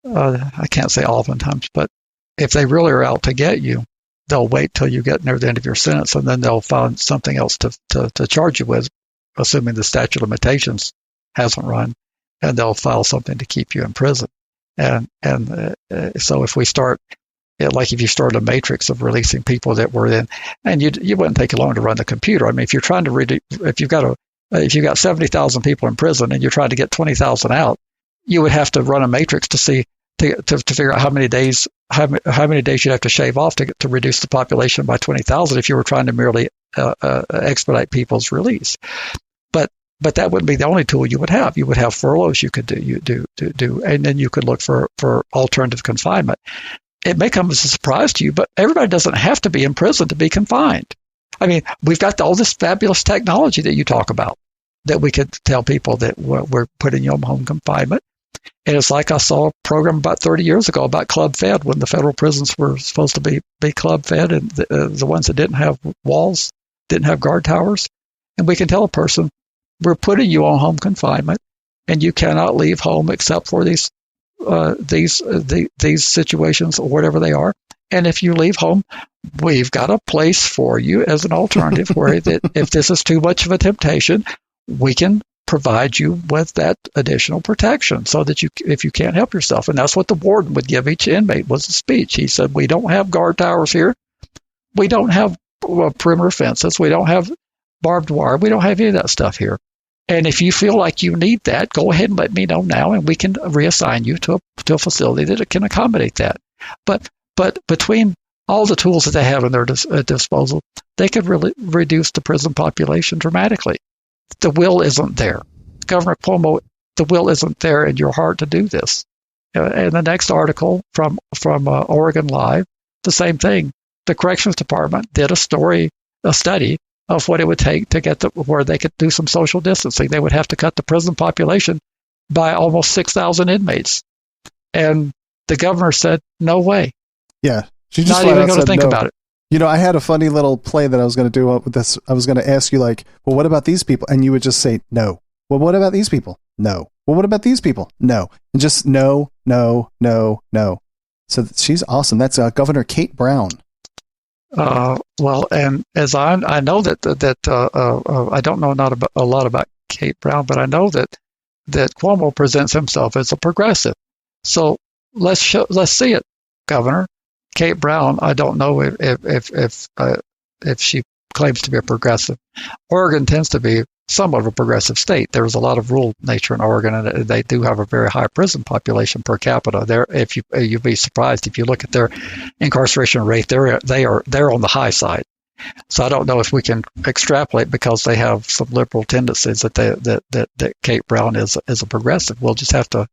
I can't say oftentimes, but if they really are out to get you, they'll wait till you get near the end of your sentence, and then they'll find something else to charge you with, assuming the statute of limitations hasn't run, and they'll file something to keep you in prison. And so if we start, if you start a matrix of releasing people that were in, and you wouldn't take long to run the computer. I mean, if you're trying to if you've got 70,000 people in prison and you're trying to get 20,000 out, you would have to run a matrix to figure out how many days you'd have to shave off to reduce the population by 20,000 if you were trying to merely expedite people's release. But that wouldn't be the only tool you would have. You would have furloughs you could do, and then you could look for alternative confinement. It may come as a surprise to you, but everybody doesn't have to be in prison to be confined. I mean, we've got all this fabulous technology that you talk about that we could tell people that we're putting you on home confinement. And it's like I saw a program about 30 years ago about club fed, when the federal prisons were supposed to be club fed, and the ones that didn't have walls, didn't have guard towers. And we can tell a person, we're putting you on home confinement, and you cannot leave home except for these situations or whatever they are. And if you leave home, we've got a place for you as an alternative where that if this is too much of a temptation, we can provide you with that additional protection so that if you can't help yourself. And that's what the warden would give each inmate was a speech. He said, we don't have guard towers here. We don't have perimeter fences. We don't have barbed wire. We don't have any of that stuff here. And if you feel like you need that, go ahead and let me know now, and we can reassign you to a facility that can accommodate that. But between all the tools that they have in their disposal, they could really reduce the prison population dramatically. The will isn't there. Governor Cuomo, the will isn't there in your heart to do this. And the next article from Oregon Live, the same thing. The Corrections Department did a study of what it would take to get where they could do some social distancing. They would have to cut the prison population by almost 6,000 inmates. And the governor said, no way. Yeah. She just not even going to think about it. I had a funny little play that I was going to do with this. I was going to ask you well, what about these people? And you would just say, no. Well, what about these people? No. Well, what about these people? No. And just no, no, no, no. So she's awesome. That's Governor Kate Brown. Well, and as I know that I don't know a lot about Kate Brown, but I know that Cuomo presents himself as a progressive. So let's see it, Governor. Kate Brown, I don't know if she claims to be a progressive. Oregon tends to be somewhat of a progressive state. There's a lot of rural nature in Oregon, and they do have a very high prison population per capita. There, if you'd be surprised if you look at their incarceration rate, they're on the high side. So I don't know if we can extrapolate because they have some liberal tendencies that Kate Brown is a progressive. We'll just have to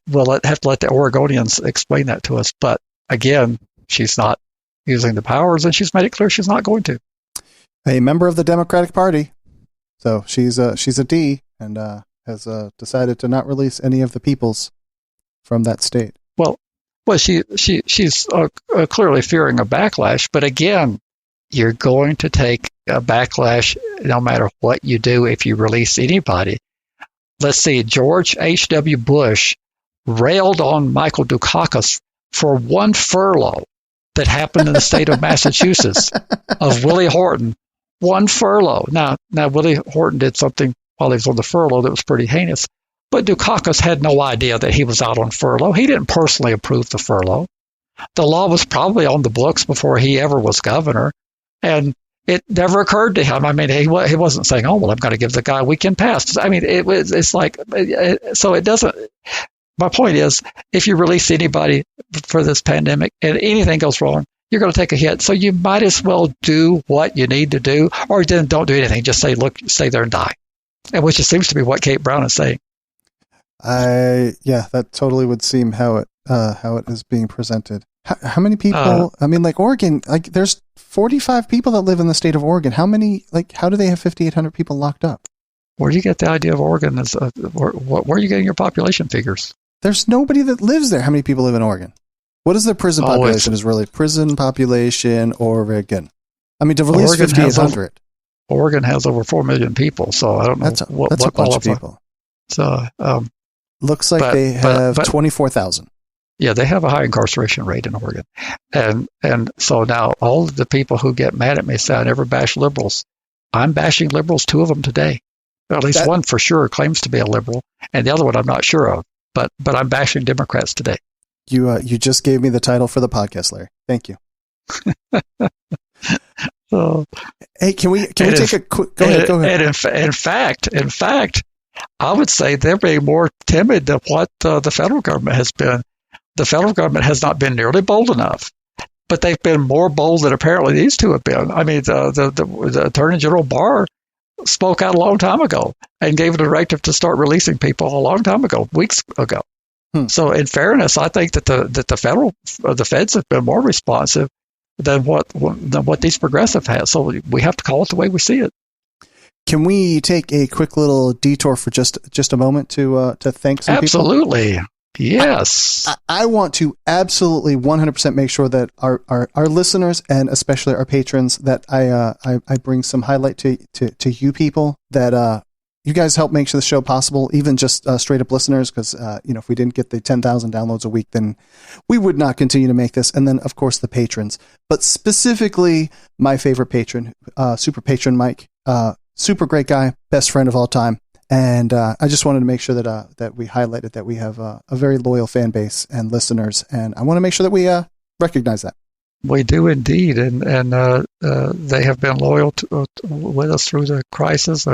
let the Oregonians explain that to us. But again, she's not using the powers, and she's made it clear she's not going to. A member of the Democratic Party. So she's a D and has decided to not release any of the peoples from that state. Well, she's clearly fearing a backlash. But again, you're going to take a backlash no matter what you do if you release anybody. Let's see, George H.W. Bush railed on Michael Dukakis for one furlough that happened in the state of Massachusetts of Willie Horton. One furlough. Now Willie Horton did something while he was on the furlough that was pretty heinous. But Dukakis had no idea that he was out on furlough. He didn't personally approve the furlough. The law was probably on the books before he ever was governor, and it never occurred to him. I mean, he wasn't saying, "Oh, well, I'm going to give the guy a weekend pass." I mean, it's like, so it doesn't. My point is, if you release anybody for this pandemic and anything goes wrong, you're going to take a hit. So you might as well do what you need to do, or then don't do anything. Just say, look, stay there and die, and which seems to be what Kate Brown is saying. Yeah, that totally would seem how it is being presented. How many people? I mean, like Oregon, like there's 45 people that live in the state of Oregon. How many? Like, how do they have 5,800 people locked up? Where do you get the idea of Oregon? Where are you getting your population figures? There's nobody that lives there. How many people live in Oregon? What is the prison population? Is really prison population Oregon? I mean, to release 5,800. Oregon has over 4 million people, so I don't know that's a bunch of people. So looks like they have 24,000. Yeah, they have a high incarceration rate in Oregon, and so now all of the people who get mad at me say I never bash liberals. I'm bashing liberals, 2 of them today. At least one for sure claims to be a liberal, and the other one I'm not sure of. But I'm bashing Democrats today. You just gave me the title for the podcast, Larry. Thank you. So, hey, can we take a quick? Go ahead. And in fact, I would say they're being more timid than what the federal government has been. The federal government has not been nearly bold enough, but they've been more bold than apparently these 2 have been. I mean, the Attorney General Barr spoke out a long time ago and gave a directive to start releasing people a long time ago, weeks ago. So, in fairness, I think that the feds have been more responsive than what these progressive has. So we have to call it the way we see it. Can we take a quick little detour for just a moment to thank some people? Absolutely. Yes. I want to absolutely 100% make sure that our listeners and especially our patrons that I bring some highlight to you people that you guys help make the show possible, even just straight up listeners, because if we didn't get the 10,000 downloads a week, then we would not continue to make this. And then, of course, the patrons, but specifically my favorite patron, Super Patron Mike, super great guy, best friend of all time. And I just wanted to make sure that we highlighted that we have a very loyal fan base and listeners, and I want to make sure that we recognize that. We do indeed, and they have been loyal with us through the crisis,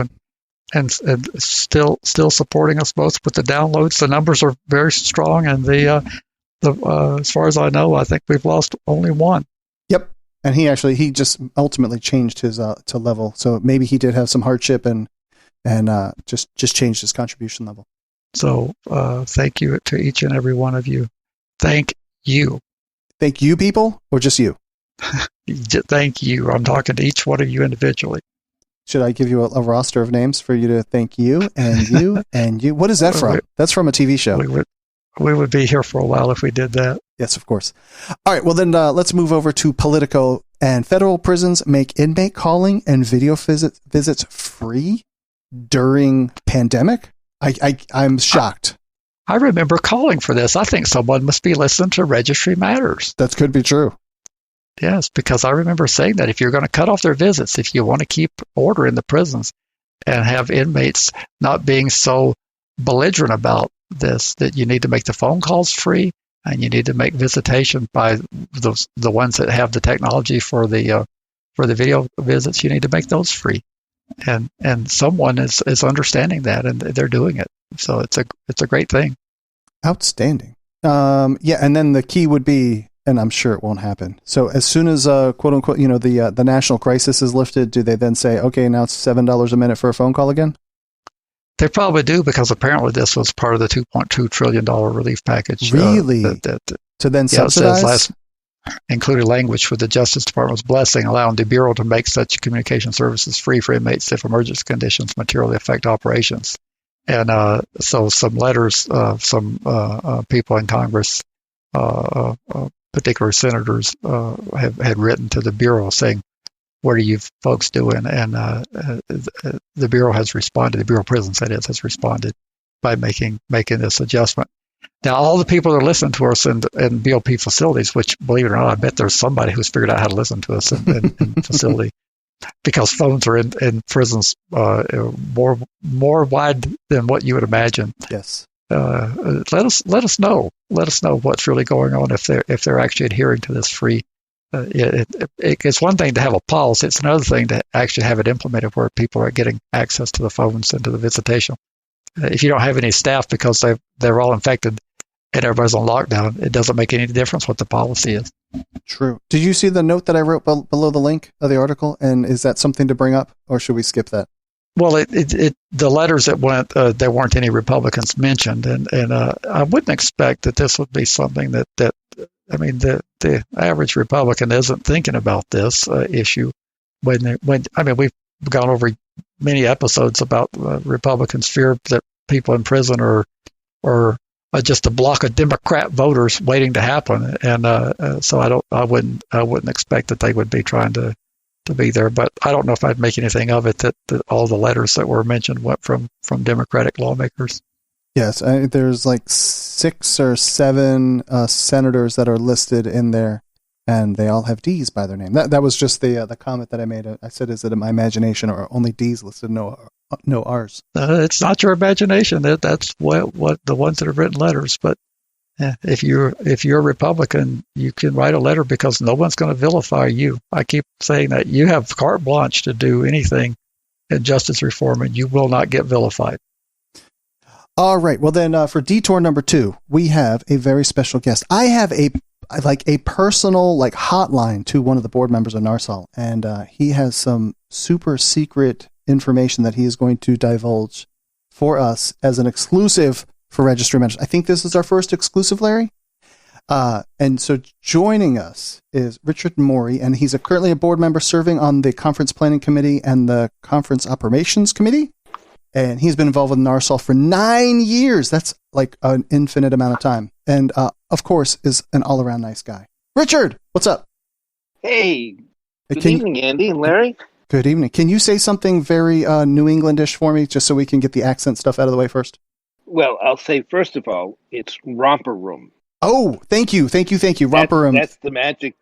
and still supporting us both with the downloads. The numbers are very strong, and as far as I know, I think we've lost only 1. Yep, and he just ultimately changed his to level, so maybe he did have some hardship and just changed his contribution level. So thank you to each and every one of you. Thank you. Thank you, people, or just you? Thank you. I'm talking to each one of you individually. Should I give you a roster of names for you to thank you and you and you? What is that from? That's from a TV show. We would be here for a while if we did that. Yes, of course. All right. Well, then let's move over to Politico. And federal prisons make inmate calling and video visits free during pandemic. I'm shocked. I remember calling for this. I think someone must be listening to Registry Matters. That could be true. Yes, because I remember saying that if you're going to cut off their visits, if you want to keep order in the prisons and have inmates not being so belligerent about this, that you need to make the phone calls free and you need to make visitation by the ones that have the technology for the video visits, you need to make those free. And someone is understanding that, and they're doing it. So it's a great thing. Outstanding. Yeah, and then the key would be, and I'm sure it won't happen. So as soon as quote unquote, the national crisis is lifted, do they then say, okay, now it's $7 a minute for a phone call again? They probably do, because apparently this was part of the $2.2 trillion relief package. Really? To then subsidize? Included language for the Justice Department's blessing, allowing the Bureau to make such communication services free for inmates if emergency conditions materially affect operations. And so some letters, some people in Congress, particular senators, had written to the Bureau saying, what are you folks doing? And the Bureau has responded, the Bureau of Prisons, that is, has responded by making this adjustment. Now, all the people that are listening to us in BOP facilities, which, believe it or not, I bet there's somebody who's figured out how to listen to us in facility. because phones are in prisons more wide than what you would imagine. Yes. Let us know what's really going on if they're actually adhering to this free. It's one thing to have a policy; it's another thing to actually have it implemented where people are getting access to the phones and to the visitation. If you don't have any staff because they're all infected and everybody's on lockdown, it doesn't make any difference what the policy is. True. Did you see the note that I wrote below the link of the article? And is that something to bring up, or should we skip that? Well, the letters that went, there weren't any Republicans mentioned, and I wouldn't expect that this would be something that I mean, the average Republican isn't thinking about this issue when we've gone over many episodes about Republicans' fear that people in prison are just a block of Democrat voters waiting to happen, and so I wouldn't expect that they would be trying to be there. But I don't know if I'd make anything of it that all the letters that were mentioned went from Democratic lawmakers. Yes, there's like 6 or 7 senators that are listed in there, and they all have D's by their name. That was just the comment that I made. I said, is it my imagination or only D's listed, no R's? It's not your imagination. That's what the ones that have written letters. But if you're a Republican, you can write a letter because no one's going to vilify you. I keep saying that you have carte blanche to do anything in justice reform, and you will not get vilified. All right. Well, then for detour number 2, we have a very special guest. I have a personal hotline to one of the board members of NARSOL, and he has some super secret information that he is going to divulge for us as an exclusive for Registry Matters. I think this is our first exclusive, Larry. And so joining us is Richard Morey, and he's currently a board member serving on the Conference Planning Committee and the Conference Operations Committee. And he's been involved with NARSOL for 9 years. That's like an infinite amount of time. And, of course, is an all-around nice guy. Richard, what's up? Hey, good evening, Andy and Larry. Good evening. Can you say something very New Englandish for me, just so we can get the accent stuff out of the way first? Well, I'll say, first of all, it's romper room. Oh, thank you. Romper room. That's the magic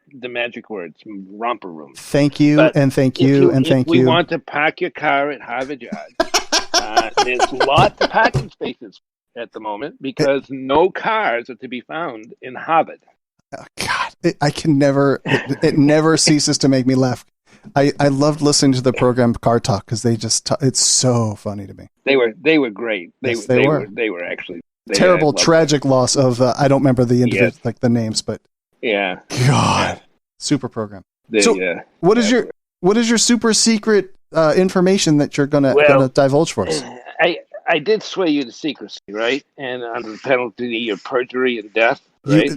words, romper room. Thank you, and thank you, and thank you. If we want to park your car at Harvard Yard, there's lots of parking spaces at the moment because no cars are to be found in Harvard. Oh, God, it never ceases to make me laugh. I loved listening to the program Car Talk because they just it's so funny to me. They were great. They were actually terrible, tragic loss of I don't remember the individual the names, but yeah, God, super program. What is your super secret information that you're gonna divulge for us? I did swear you to secrecy, right? And under the penalty of perjury and death, right?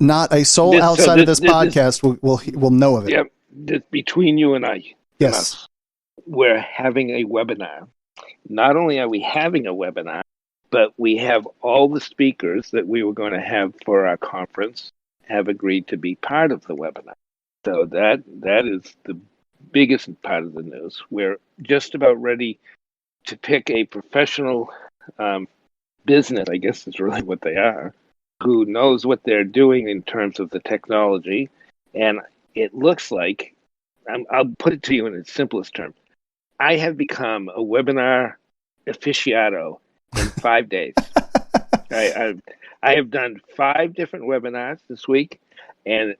Not a soul outside of this podcast will know of it. Yep. Between you and I, yes, we're having a webinar. Not only are we having a webinar, but we have all the speakers that we were going to have for our conference have agreed to be part of the webinar. So that is the biggest part of the news. We're just about ready to pick a professional business, I guess is really what they are, who knows what they're doing in terms of the technology. And it looks like, I'll put it to you in its simplest terms, I have become a webinar aficionado in 5 days. I have done 5 different webinars this week, and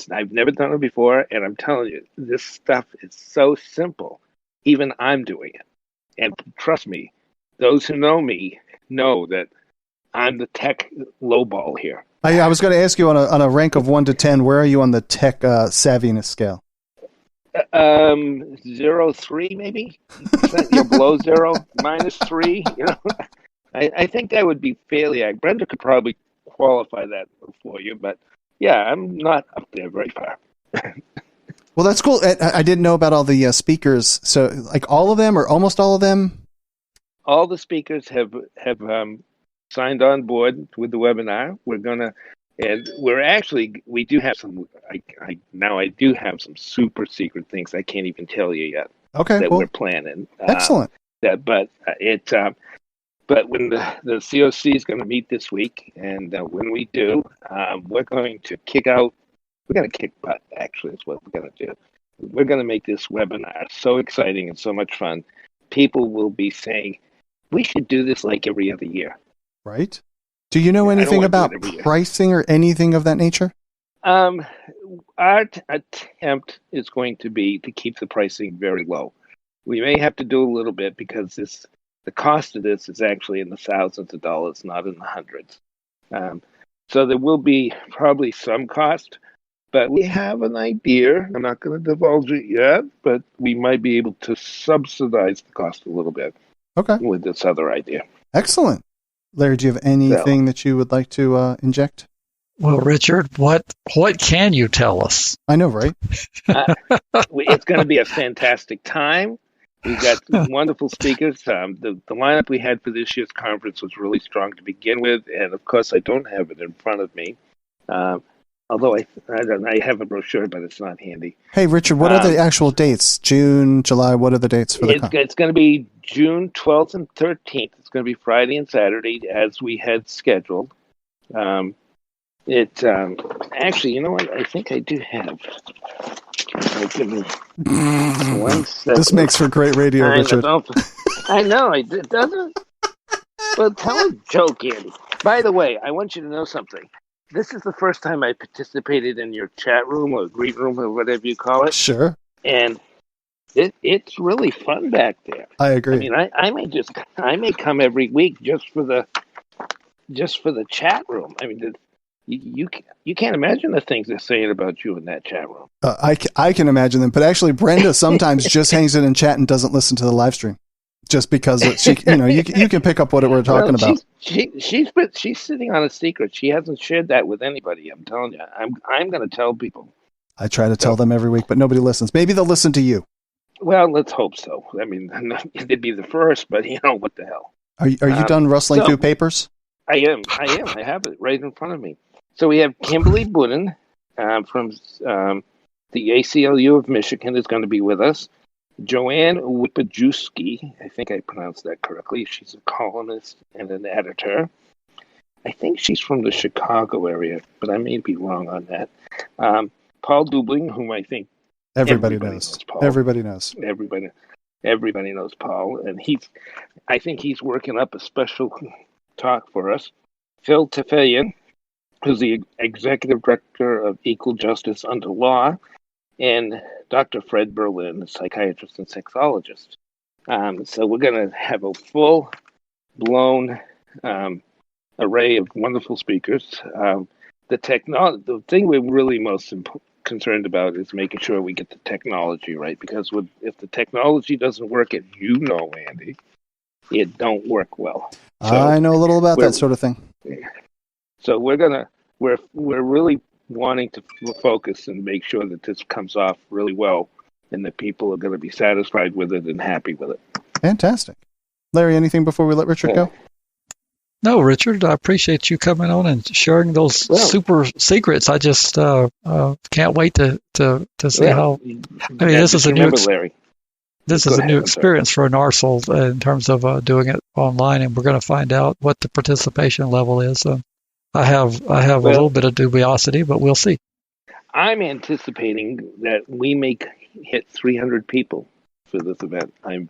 I've never done it before, and I'm telling you, this stuff is so simple. Even I'm doing it. And trust me, those who know me know that I'm the tech lowball here. I was going to ask you on a rank of 1 to 10, where are you on the tech savviness scale? 0.3 maybe. You're below 0, -3. I think that would be fairly accurate. Brenda could probably qualify that for you, but yeah, I'm not up there very far. Well, that's cool. I didn't know about all the speakers. So, like all of them, or almost all of them. All the speakers have signed on board with the webinar. We do have some. I do have some super secret things I can't even tell you yet. Okay, that we're planning. Excellent. But when the COC is going to meet this week, and when we do, we're going to kick butt. Actually, is what we're going to do. we're going to make this webinar so exciting and so much fun. People will be saying, we should do this like every other year. Right? Do you know anything about pricing or anything of that nature? Our attempt is going to be to keep the pricing very low. We may have to do a little bit because the cost of this is actually in the thousands of dollars, not in the hundreds. So there will be probably some cost, but we have an idea. I'm not going to divulge it yet, but we might be able to subsidize the cost a little bit. Okay. With this other idea. Excellent. Larry, do you have anything that you would like to inject? Well, Richard, what can you tell us? I know, right? It's going to be a fantastic time. We've got wonderful speakers. The lineup we had for this year's conference was really strong to begin with, and of course, I don't have it in front of me. Although I have a brochure, but it's not handy. Hey, Richard, what are the actual dates? June, July, what are the dates for the conference? It's going to be June 12th and 13th. It's going to be Friday and Saturday, as we had scheduled. Actually, you know what? I think I do have. Give me 1 second. This makes for great radio, Richard. I know, it doesn't. Well, tell a joke, Andy. By the way, I want you to know something. This is the first time I participated in your chat room or green room or whatever you call it. Sure. And it's really fun back there. I agree. I mean, I may come every week just for the chat room. I mean, you can't imagine the things they're saying about you in that chat room. I can imagine them, but actually, Brenda sometimes just hangs in chat and doesn't listen to the live stream, just because you can pick up what we're talking about. She's sitting on a secret. She hasn't shared that with anybody. I'm telling you. I'm going to tell people. I try to tell them every week, but nobody listens. Maybe they'll listen to you. Well, let's hope so. I mean, they'd be the first, but what the hell? Are you done rustling through papers? I am. I have it right in front of me. So we have Kimberly Bunin from the ACLU of Michigan is going to be with us. Joanne Wipajewski, I think I pronounced that correctly. She's a columnist and an editor. I think she's from the Chicago area, but I may be wrong on that. Paul Dubling, whom I think everybody knows. Paul. Everybody knows. Everybody knows Paul, and I think he's working up a special talk for us. Phil Tefelian, who's the executive director of Equal Justice Under Law, and Dr. Fred Berlin, a psychiatrist and sexologist. So we're going to have a full-blown array of wonderful speakers. The thing we're really most concerned about is making sure we get the technology right, because if the technology doesn't work, Andy, it don't work well. So I know a little about that sort of thing. So we're really wanting to focus and make sure that this comes off really well, and that people are going to be satisfied with it and happy with it. Fantastic. Larry, anything before we let Richard go? No, Richard, I appreciate you coming on and sharing those super secrets. I just can't wait to see how. I mean, this is a new. Larry. This is a new experience for NARSL in terms of doing it online, and we're going to find out what the participation level is. I have a little bit of dubiosity, but we'll see. I'm anticipating that we may hit 300 people for this event. I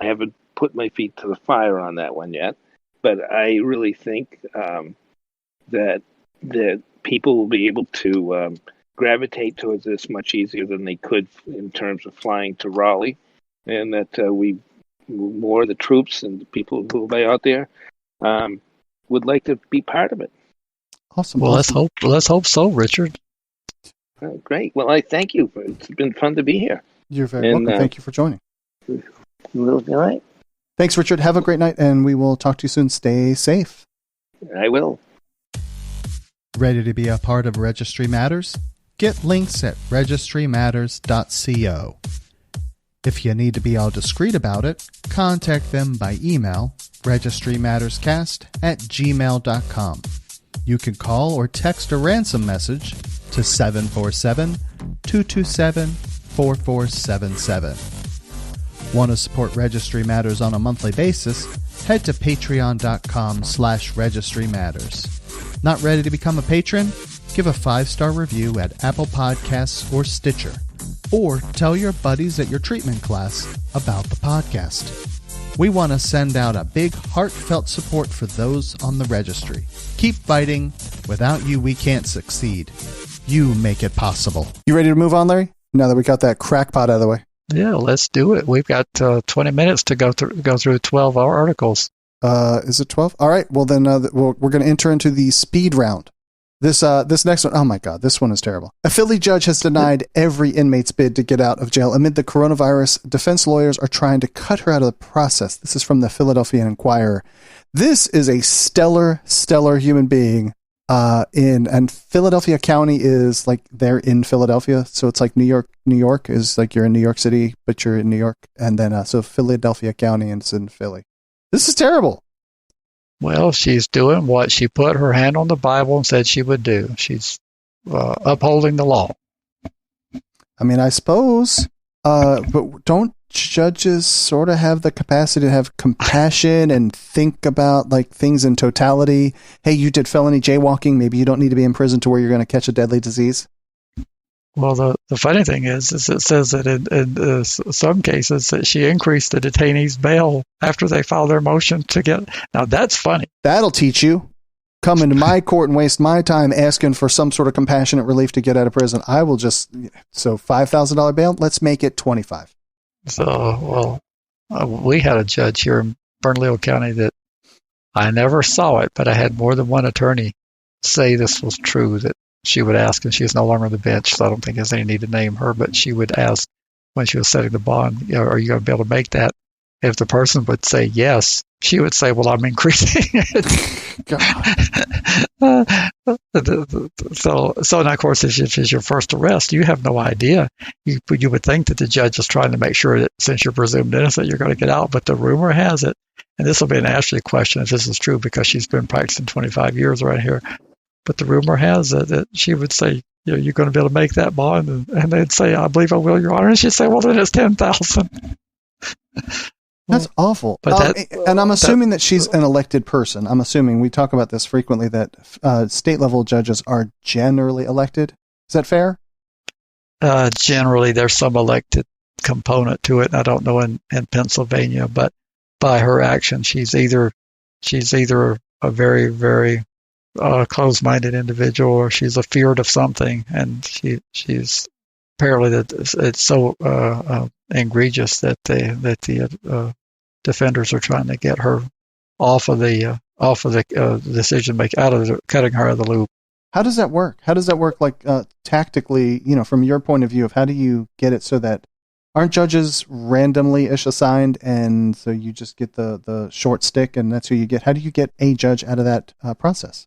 haven't put my feet to the fire on that one yet, but I really think that people will be able to gravitate towards this much easier than they could in terms of flying to Raleigh, and that more of the troops and the people who will be out there would like to be part of it. Awesome. Well, let's hope so, Richard. Great. Well, I thank you. It's been fun to be here. You're very welcome. Thank you for joining. All right. Thanks, Richard. Have a great night, and we will talk to you soon. Stay safe. I will. Ready to be a part of Registry Matters? Get links at registrymatters.co. If you need to be all discreet about it, contact them by email, registrymatterscast@gmail.com. You can call or text a ransom message to 747-227-4477. Want to support Registry Matters on a monthly basis? Head to patreon.com/registrymatters. Not ready to become a patron? Give a 5-star review at Apple Podcasts or Stitcher. or tell your buddies at your treatment class about the podcast. We want to send out a big heartfelt support for those on the registry. Keep fighting. Without you, we can't succeed. You make it possible. You ready to move on, Larry? Now that we got that crackpot out of the way. Yeah, let's do it. We've got 20 minutes to go through 12 articles. Is it 12? All right. Well, then we're going to enter into the speed round. This next one, oh my God, this one is terrible. A Philly judge has denied every inmate's bid to get out of jail amid the coronavirus. Defense lawyers are trying to cut her out of the process. This is from the Philadelphia Inquirer. This is a stellar human being. And Philadelphia County is like they're in Philadelphia, so it's like New York is like you're in New York City, but you're in New York, and then so Philadelphia County and it's in Philly. This is terrible. Well, she's doing what she put her hand on the Bible and said she would do. She's upholding the law. I mean, I suppose, but don't judges sort of have the capacity to have compassion and think about like things in totality? Hey, you did felony jaywalking. Maybe you don't need to be in prison to where you're going to catch a deadly disease. Well, the funny thing is it says that in some cases that she increased the detainee's bail after they filed their motion to get. Now that's funny. That'll teach you. Come into my court and waste my time asking for some sort of compassionate relief to get out of prison. I will just $5,000 bail. Let's make it $25,000. So, we had a judge here in Bernalillo County that I never saw it, but I had more than one attorney say this was true, that she would ask, and she's no longer on the bench, so I don't think there's any need to name her, but she would ask when she was setting the bond, are you going to be able to make that? If the person would say yes, she would say, well, I'm increasing it. So now, of course, if it's your first arrest, you have no idea. You would think that the judge is trying to make sure that since you're presumed innocent, you're going to get out. But the rumor has it, and this will be an Ashley question if this is true, because she's been practicing 25 years right here. But the rumor has it that she would say, you're going to be able to make that bond. And they'd say, I believe I will, Your Honor. And she'd say, well, then it's $10,000. That's awful. And I'm assuming that she's an elected person. I'm assuming, we talk about this frequently, that state level judges are generally elected. Is that fair? Generally, there's some elected component to it. And I don't know in Pennsylvania, but by her action, she's either a very, very closed-minded individual, or she's afeared of something, and she's apparently that it's so egregious that the defenders are trying to get her off of the decision making, cutting her out of the loop. How does that work? How does that work, like tactically? From your point of view, of how do you get it so that aren't judges randomly assigned, and so you just get the short stick, and that's who you get? How do you get a judge out of that process?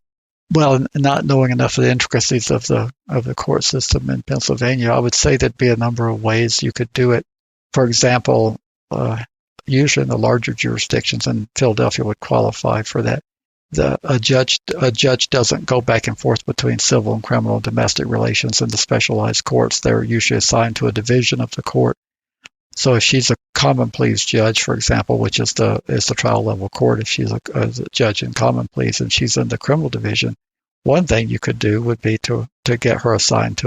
Well, not knowing enough of the intricacies of the court system in Pennsylvania, I would say there'd be a number of ways you could do it. For example, usually in the larger jurisdictions, and Philadelphia would qualify for that, a judge doesn't go back and forth between civil and criminal and domestic relations in the specialized courts. They're usually assigned to a division of the court. So if she's a common pleas judge, for example, which is the trial level court, if she's a judge in common pleas and she's in the criminal division, one thing you could do would be to get her assigned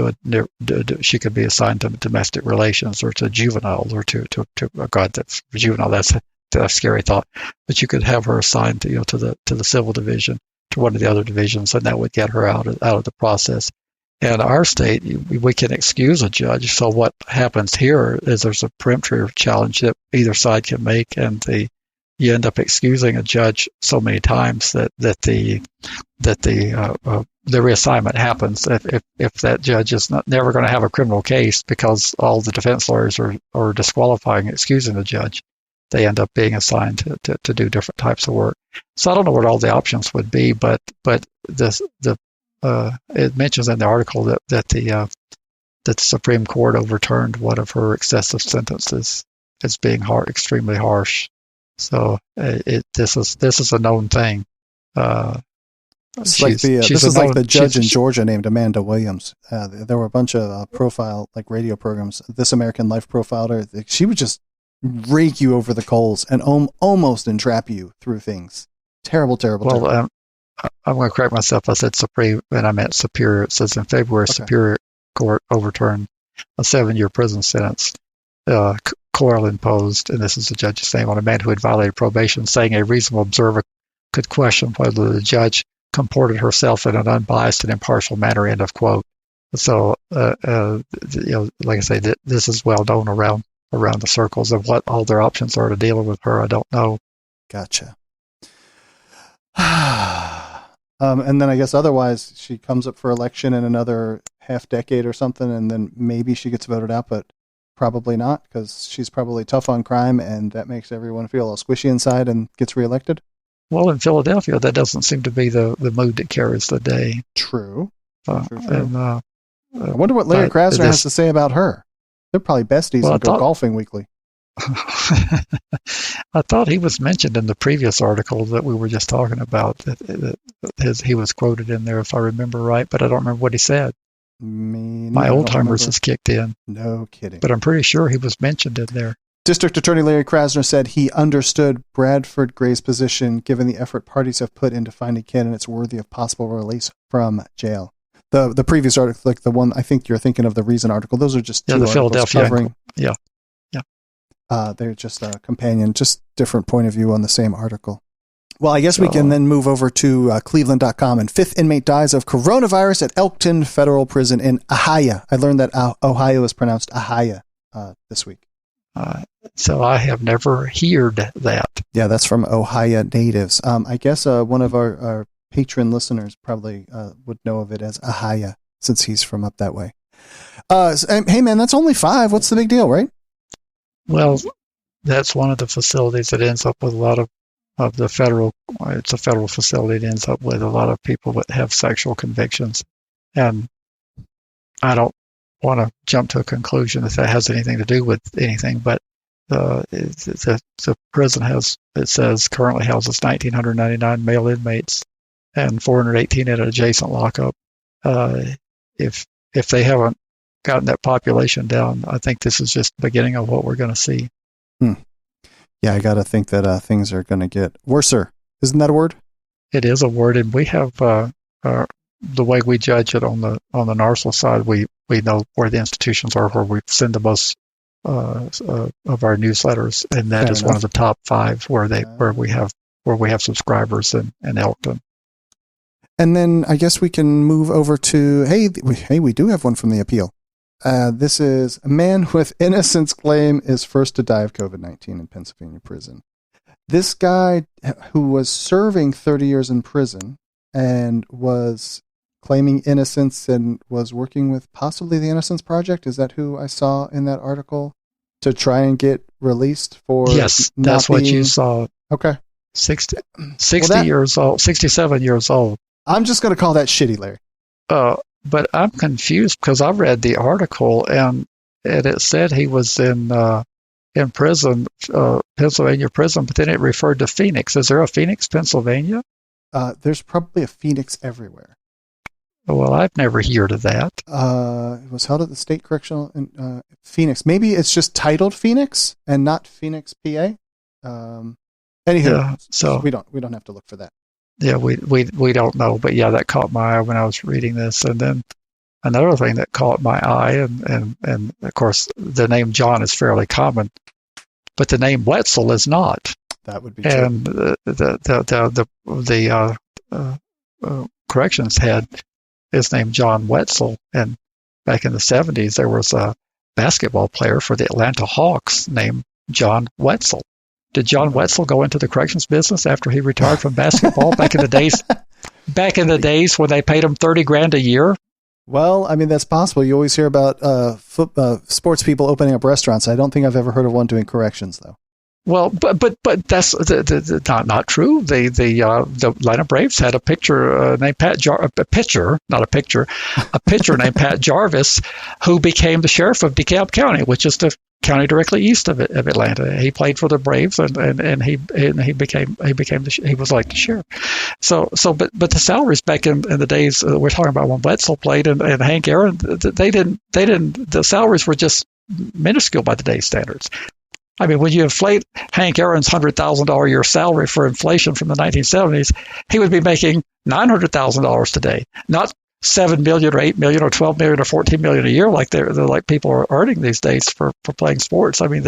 she could be assigned to domestic relations or to juveniles or to God, that's juvenile. That's a scary thought. But you could have her assigned to the civil division, to one of the other divisions, and that would get her out of the process. In our state, we can excuse a judge. So what happens here is there's a peremptory challenge that either side can make, and you end up excusing a judge so many times that the reassignment happens. If that judge is never going to have a criminal case because all the defense lawyers are disqualifying, excusing the judge, they end up being assigned to do different types of work. So I don't know what all the options would be, but it mentions in the article that the Supreme Court overturned one of her excessive sentences as being extremely harsh. So this is a known thing. This is like the judge in Georgia named Amanda Williams. There were a bunch of profile radio programs. This American Life profiled her. She would just rake you over the coals and almost entrap you through things. Terrible. Well, I'm going to correct myself. I said Supreme, and I meant Superior. It says in February, okay. Superior Court overturned a 7-year prison sentence. Coyle imposed, and this is the judge's name, on a man who had violated probation, saying a reasonable observer could question whether the judge comported herself in an unbiased and impartial manner, end of quote. So, like I say, this is well known around the circles, of what all their options are to deal with her. I don't know. Gotcha. And then I guess otherwise she comes up for election in another half decade or something, and then maybe she gets voted out, but probably not, because she's probably tough on crime, and that makes everyone feel all squishy inside and gets reelected. Well, in Philadelphia, that doesn't seem to be the mood that carries the day. True. True. And, I wonder what Larry Krasner has to say about her. They're probably besties and go golfing weekly. I thought he was mentioned in the previous article that we were just talking about. He was quoted in there, if I remember right, but I don't remember what he said. My old timers has kicked in. No kidding. But I'm pretty sure he was mentioned in there. District Attorney Larry Krasner said he understood Bradford Gray's position given the effort parties have put into finding candidates worthy of possible release from jail. The previous article, like the one I think you're thinking of, the Reason article, those are just two the Philadelphia covering. Yeah. They're just a companion, just different point of view on the same article. Well, I guess we can then move over to Cleveland.com. And 5th inmate dies of coronavirus at Elkton Federal Prison in Ohio. I learned that Ohio is pronounced Ohio this week. So I have never heard that. Yeah, that's from Ohio natives. I guess one of our patron listeners probably would know of it as Ohio, since he's from up that way. Hey, man, that's only 5. What's the big deal, right? Well, that's one of the facilities that ends up with a lot of the federal. It's a federal facility that ends up with a lot of people that have sexual convictions, and I don't want to jump to a conclusion that has anything to do with anything, but the prison currently houses 1,999 male inmates and 418 at an adjacent lockup. If they haven't gotten that population down, I think this is just the beginning of what we're going to see. Yeah, I got to think that things are going to get worser. Isn't that a word? It is a word, and we have the way we judge it on the NARSL side. We know where the institutions are where we send the most of our newsletters, and that is one of the top 5 where we have subscribers in Elkton. And then I guess we can move over to hey, we do have one from the appeal. This is a man with innocence claim is first to die of COVID-19 in Pennsylvania prison. This guy who was serving 30 years in prison and was claiming innocence and was working with possibly the Innocence Project. Is that who I saw in that article to try and get released for? Yes, that's what you saw. Okay. 67 years old. I'm just going to call that shitty, Larry. But I'm confused because I read the article and it said he was in prison, Pennsylvania prison, but then it referred to Phoenix. Is there a Phoenix, Pennsylvania? There's probably a Phoenix everywhere. Well, I've never heard of that. It was held at the State Correctional in Phoenix. Maybe it's just titled Phoenix and not Phoenix, PA. Anywho, so we don't have to look for that. Yeah, we don't know, but yeah, that caught my eye when I was reading this. And then another thing that caught my eye, and of course the name John is fairly common, but the name Wetzel is not. That would be true. And the corrections head is named John Wetzel, and back in the 70s there was a basketball player for the Atlanta Hawks named John Wetzel. Did John Wetzel go into the corrections business after he retired from basketball back in the days? Back in the days when they paid him $30,000 a year. Well, I mean that's possible. You always hear about sports people opening up restaurants. I don't think I've ever heard of one doing corrections, though. Well, but that's not true. The Atlanta Braves had a pitcher named Pat a pitcher named Pat Jarvis, who became the sheriff of DeKalb County, which is the county directly east of Atlanta. He played for the Braves, and he was like the sheriff. So but the salaries back in the days we're talking about when Wetzel played and Hank Aaron, the salaries were just minuscule by today's standards. I mean, when you inflate Hank Aaron's $100,000 a year salary for inflation from the 1970s, he would be making $900,000 today, not $7 million or $8 million or $12 million or $14 million a year like they're like people are earning these days for playing sports. I mean,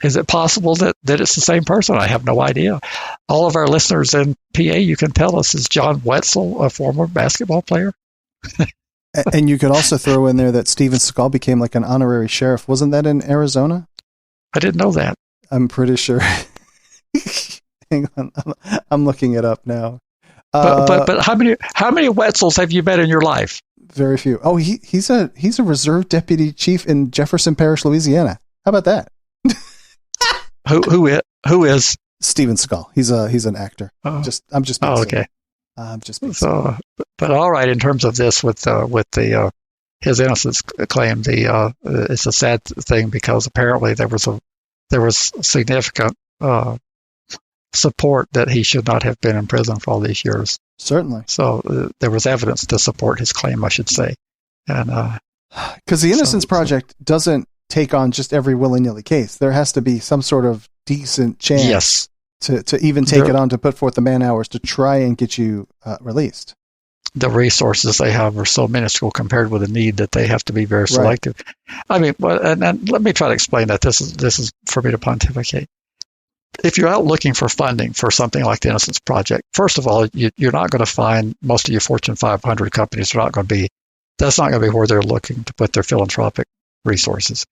is it possible that it's the same person? I have no idea. All of our listeners in PA, you can tell us, is John Wetzel a former basketball player? And you could also throw in there that Steven Seagal became like an honorary sheriff. Wasn't that in Arizona? I didn't know that. I'm pretty sure. Hang on, I'm looking it up now. But how many Wetzels have you met in your life? Very few. Oh, he's a reserve deputy chief in Jefferson Parish, Louisiana. How about that? Who is Steven Seagal? He's an actor. I'm just. Oh, okay. I'm just. So, but all right. In terms of this, with the his innocence claim, it's a sad thing because apparently there was significant support that he should not have been in prison for all these years. Certainly. So there was evidence to support his claim, I should say. And because the Innocence Project doesn't take on just every willy-nilly case. There has to be some sort of decent chance to even take it on, to put forth the man hours to try and get you released. The resources they have are so minuscule compared with the need that they have to be very selective. Right. I mean, and let me try to explain that. This is for me to pontificate. If you're out looking for funding for something like the Innocence Project, first of all, you're not going to find most of your Fortune 500 companies. That's not going to be where they're looking to put their philanthropic resources.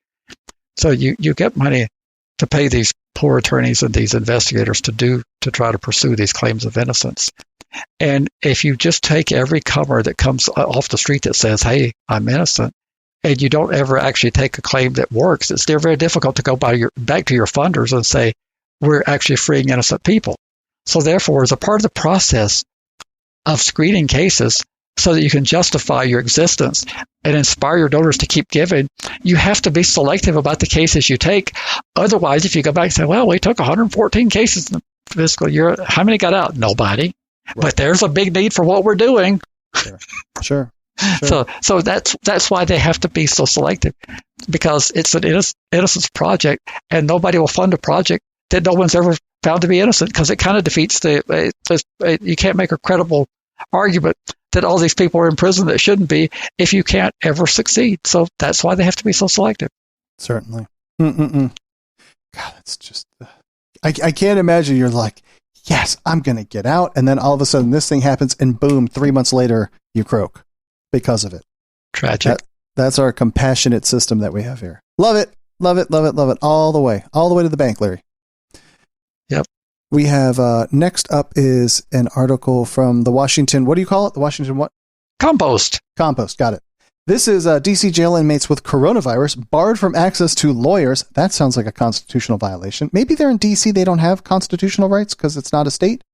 So you get money to pay these poor attorneys and these investigators to try to pursue these claims of innocence. And if you just take every comer that comes off the street that says, "Hey, I'm innocent," and you don't ever actually take a claim that works, it's very difficult to go back to your funders and say, "We're actually freeing innocent people." So therefore, as a part of the process of screening cases so that you can justify your existence and inspire your donors to keep giving, you have to be selective about the cases you take. Otherwise, if you go back and say, "Well, we took 114 cases in the fiscal year, how many got out?" Nobody. Right. But there's a big need for what we're doing. Sure. So that's why they have to be so selective, because it's an innocence project, and nobody will fund a project that no one's ever found to be innocent, because it kind of defeats you can't make a credible argument that all these people are in prison that shouldn't be if you can't ever succeed. So that's why they have to be so selective. Certainly. God, that's just... I can't imagine you're like, yes, I'm going to get out, and then all of a sudden this thing happens, and boom, 3 months later, you croak because of it. Tragic. That's our compassionate system that we have here. Love it. Love it. Love it. Love it. All the way to the bank, Larry. Yep. We have, next up is an article from the Washington, what do you call it? The Washington what? Compost. Got it. This is DC jail inmates with coronavirus barred from access to lawyers. That sounds like a constitutional violation. Maybe they're in DC, they don't have constitutional rights because it's not a state.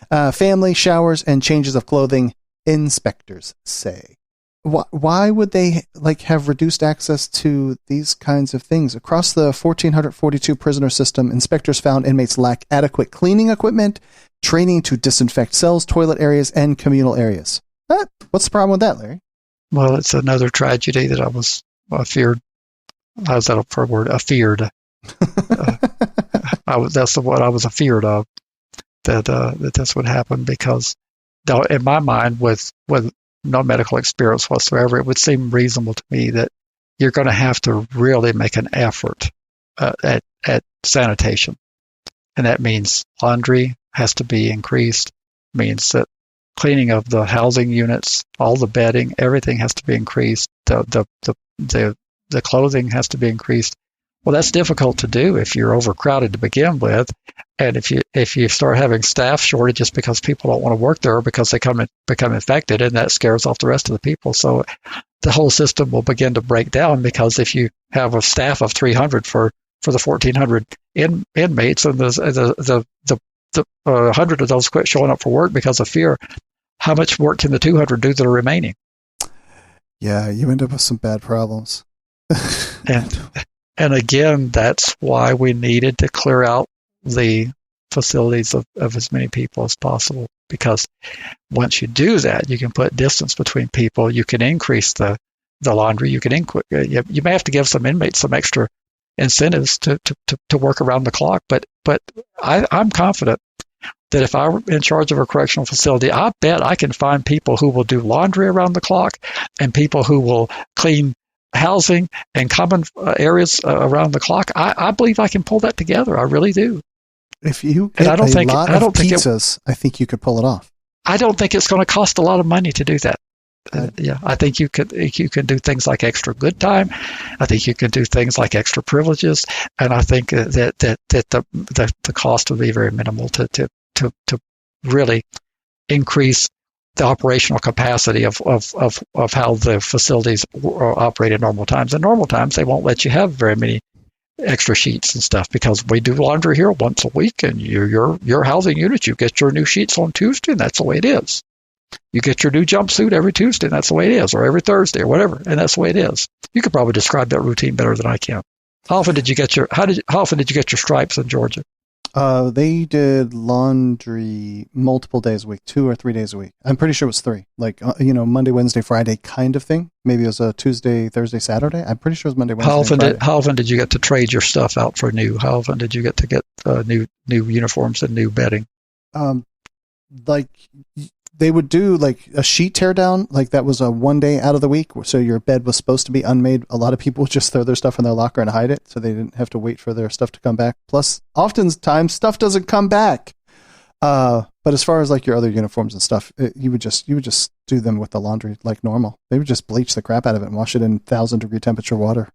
Family, showers, and changes of clothing, inspectors say. Why would they have reduced access to these kinds of things? Across the 1,442 prisoner system, inspectors found inmates lack adequate cleaning equipment, training to disinfect cells, toilet areas, and communal areas. What's the problem with that, Larry? Well, it's another tragedy that I feared. How's that for a word? Afeared. That's what I was afeared of, that this would happen, because in my mind, with no medical experience whatsoever, it would seem reasonable to me that you're going to have to really make an effort at sanitation. And that means laundry has to be increased, means that cleaning of the housing units, all the bedding, everything has to be increased. The clothing has to be increased. Well, that's difficult to do if you're overcrowded to begin with, and if you start having staff shortages because people don't want to work there because they become infected, and that scares off the rest of the people. So the whole system will begin to break down, because if you have a staff of 300 for the 1,400 inmates, and the 100 of those quit showing up for work because of fear, how much work can the 200 do that are remaining? Yeah, you end up with some bad problems. And again, that's why we needed to clear out the facilities of as many people as possible, because once you do that, you can put distance between people. You can increase the laundry. You may have to give some inmates some extra incentives to work around the clock, but I'm confident that if I were in charge of a correctional facility, I bet I can find people who will do laundry around the clock and people who will clean housing and common areas around the clock. I believe I can pull that together. I really do. If you get a lot of pizzas, I think you could pull it off. I don't think it's going to cost a lot of money to do that. Yeah, I think you can do things like extra good time. I think you can do things like extra privileges, and I think that the cost would be very minimal to really increase the operational capacity of how the facilities operate in normal times. In normal times, they won't let you have very many extra sheets and stuff because we do laundry here once a week, and your housing unit, you get your new sheets on Tuesday, and that's the way it is. You get your new jumpsuit every Tuesday, and that's the way it is, or every Thursday, or whatever, and that's the way it is. You could probably describe that routine better than I can. How often did you get your stripes in Georgia? They did laundry multiple days a week, 2 or 3 days a week. I'm pretty sure it was 3. Like, Monday, Wednesday, Friday kind of thing. Maybe it was a Tuesday, Thursday, Saturday. I'm pretty sure it was Monday, Wednesday, How often did you get to trade your stuff out for new? How often did you get to get new uniforms and new bedding? Like, they would do like a sheet tear down, like that was a 1 day out of the week. So your bed was supposed to be unmade. A lot of people would just throw their stuff in their locker and hide it, so they didn't have to wait for their stuff to come back. Plus, oftentimes stuff doesn't come back. But as far as like your other uniforms and stuff, you would just do them with the laundry like normal. They would just bleach the crap out of it and wash it in 1,000-degree temperature water.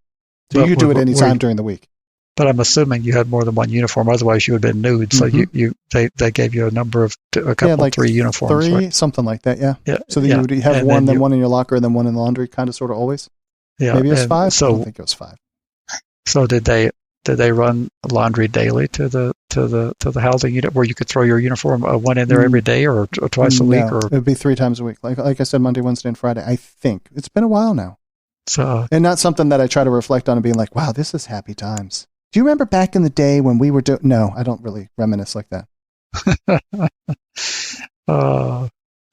So you could do it anytime during the week. But I'm assuming you had more than one uniform. Otherwise, you would have been nude. So they gave you a number of like 3 uniforms. 3, right? Something like that. Yeah. So you would have one, then one in your locker, and then one in the laundry, kind of, sort of, always. Yeah. Maybe it was 5. So I don't think it was 5. So did they run laundry daily to the housing unit where you could throw your uniform one in there every day or twice a week? Or it would be 3 times a week. Like I said, Monday, Wednesday, and Friday. I think it's been a while now. So and not something that I try to reflect on and being like, wow, this is happy times. Do you remember back in the day when we were doing... No, I don't really reminisce like that.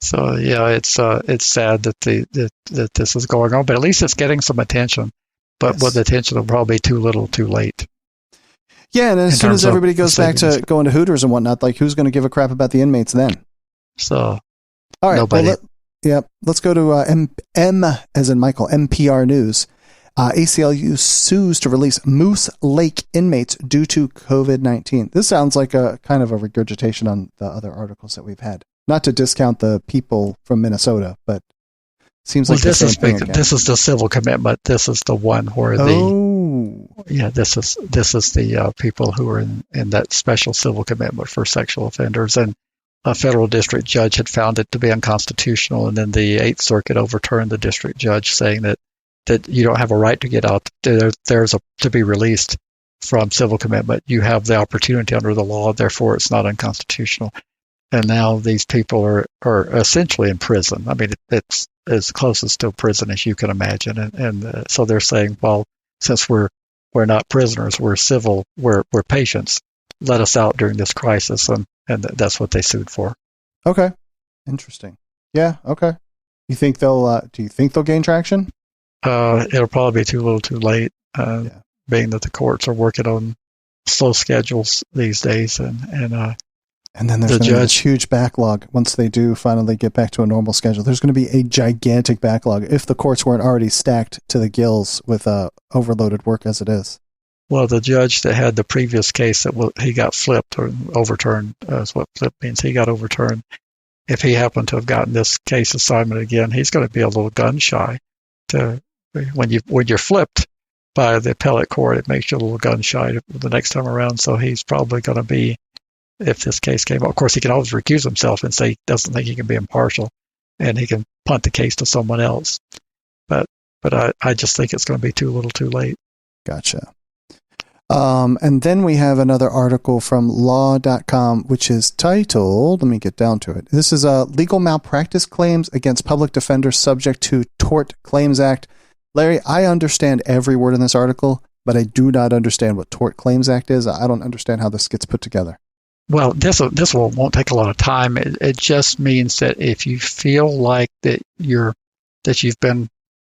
So yeah, it's sad that this is going on, but at least it's getting some attention. But with the attention, it'll probably be too little, too late. Yeah, and as soon as everybody goes back to going to Hooters and whatnot, like who's going to give a crap about the inmates then? So, all right, nobody. Let's go to M as in Michael, NPR News. ACLU sues to release Moose Lake inmates due to COVID-19. This sounds like a kind of a regurgitation on the other articles that we've had. Not to discount the people from Minnesota, but seems like this is big. This is the civil commitment. This is the one where this is the people who are in that special civil commitment for sexual offenders, and a federal district judge had found it to be unconstitutional, and then the 8th Circuit overturned the district judge, saying that you don't have a right to get out. There's to be released from civil commitment. You have the opportunity under the law, therefore it's not unconstitutional. And now these people are essentially in prison. I mean, it's as close as to prison as you can imagine. And so they're saying, well, since we're not prisoners, we're civil, we're patients, let us out during this crisis. And that's what they sued for. Okay. Interesting. Yeah. Okay. You think do you think they'll gain traction? It'll probably be too little too late, being that the courts are working on slow schedules these days. And then there's going to be this huge backlog once they do finally get back to a normal schedule. There's going to be a gigantic backlog if the courts weren't already stacked to the gills with overloaded work as it is. Well, the judge that had the previous case he got flipped or overturned, is what flip means. He got overturned. If he happened to have gotten this case assignment again, he's going to be a little gun shy. When you're flipped by the appellate court, it makes you a little gun shy the next time around. So he's probably going to be, if this case came up, of course he can always recuse himself and say he doesn't think he can be impartial, and he can punt the case to someone else. But I just think it's going to be too little too late. Gotcha. And then we have another article from law.com, which is titled, let me get down to it. This is legal malpractice claims against public defenders subject to Tort Claims Act. Larry, I understand every word in this article, but I do not understand what Tort Claims Act is. I don't understand how this gets put together. Well, this won't take a lot of time. It just means that if you feel like that you've been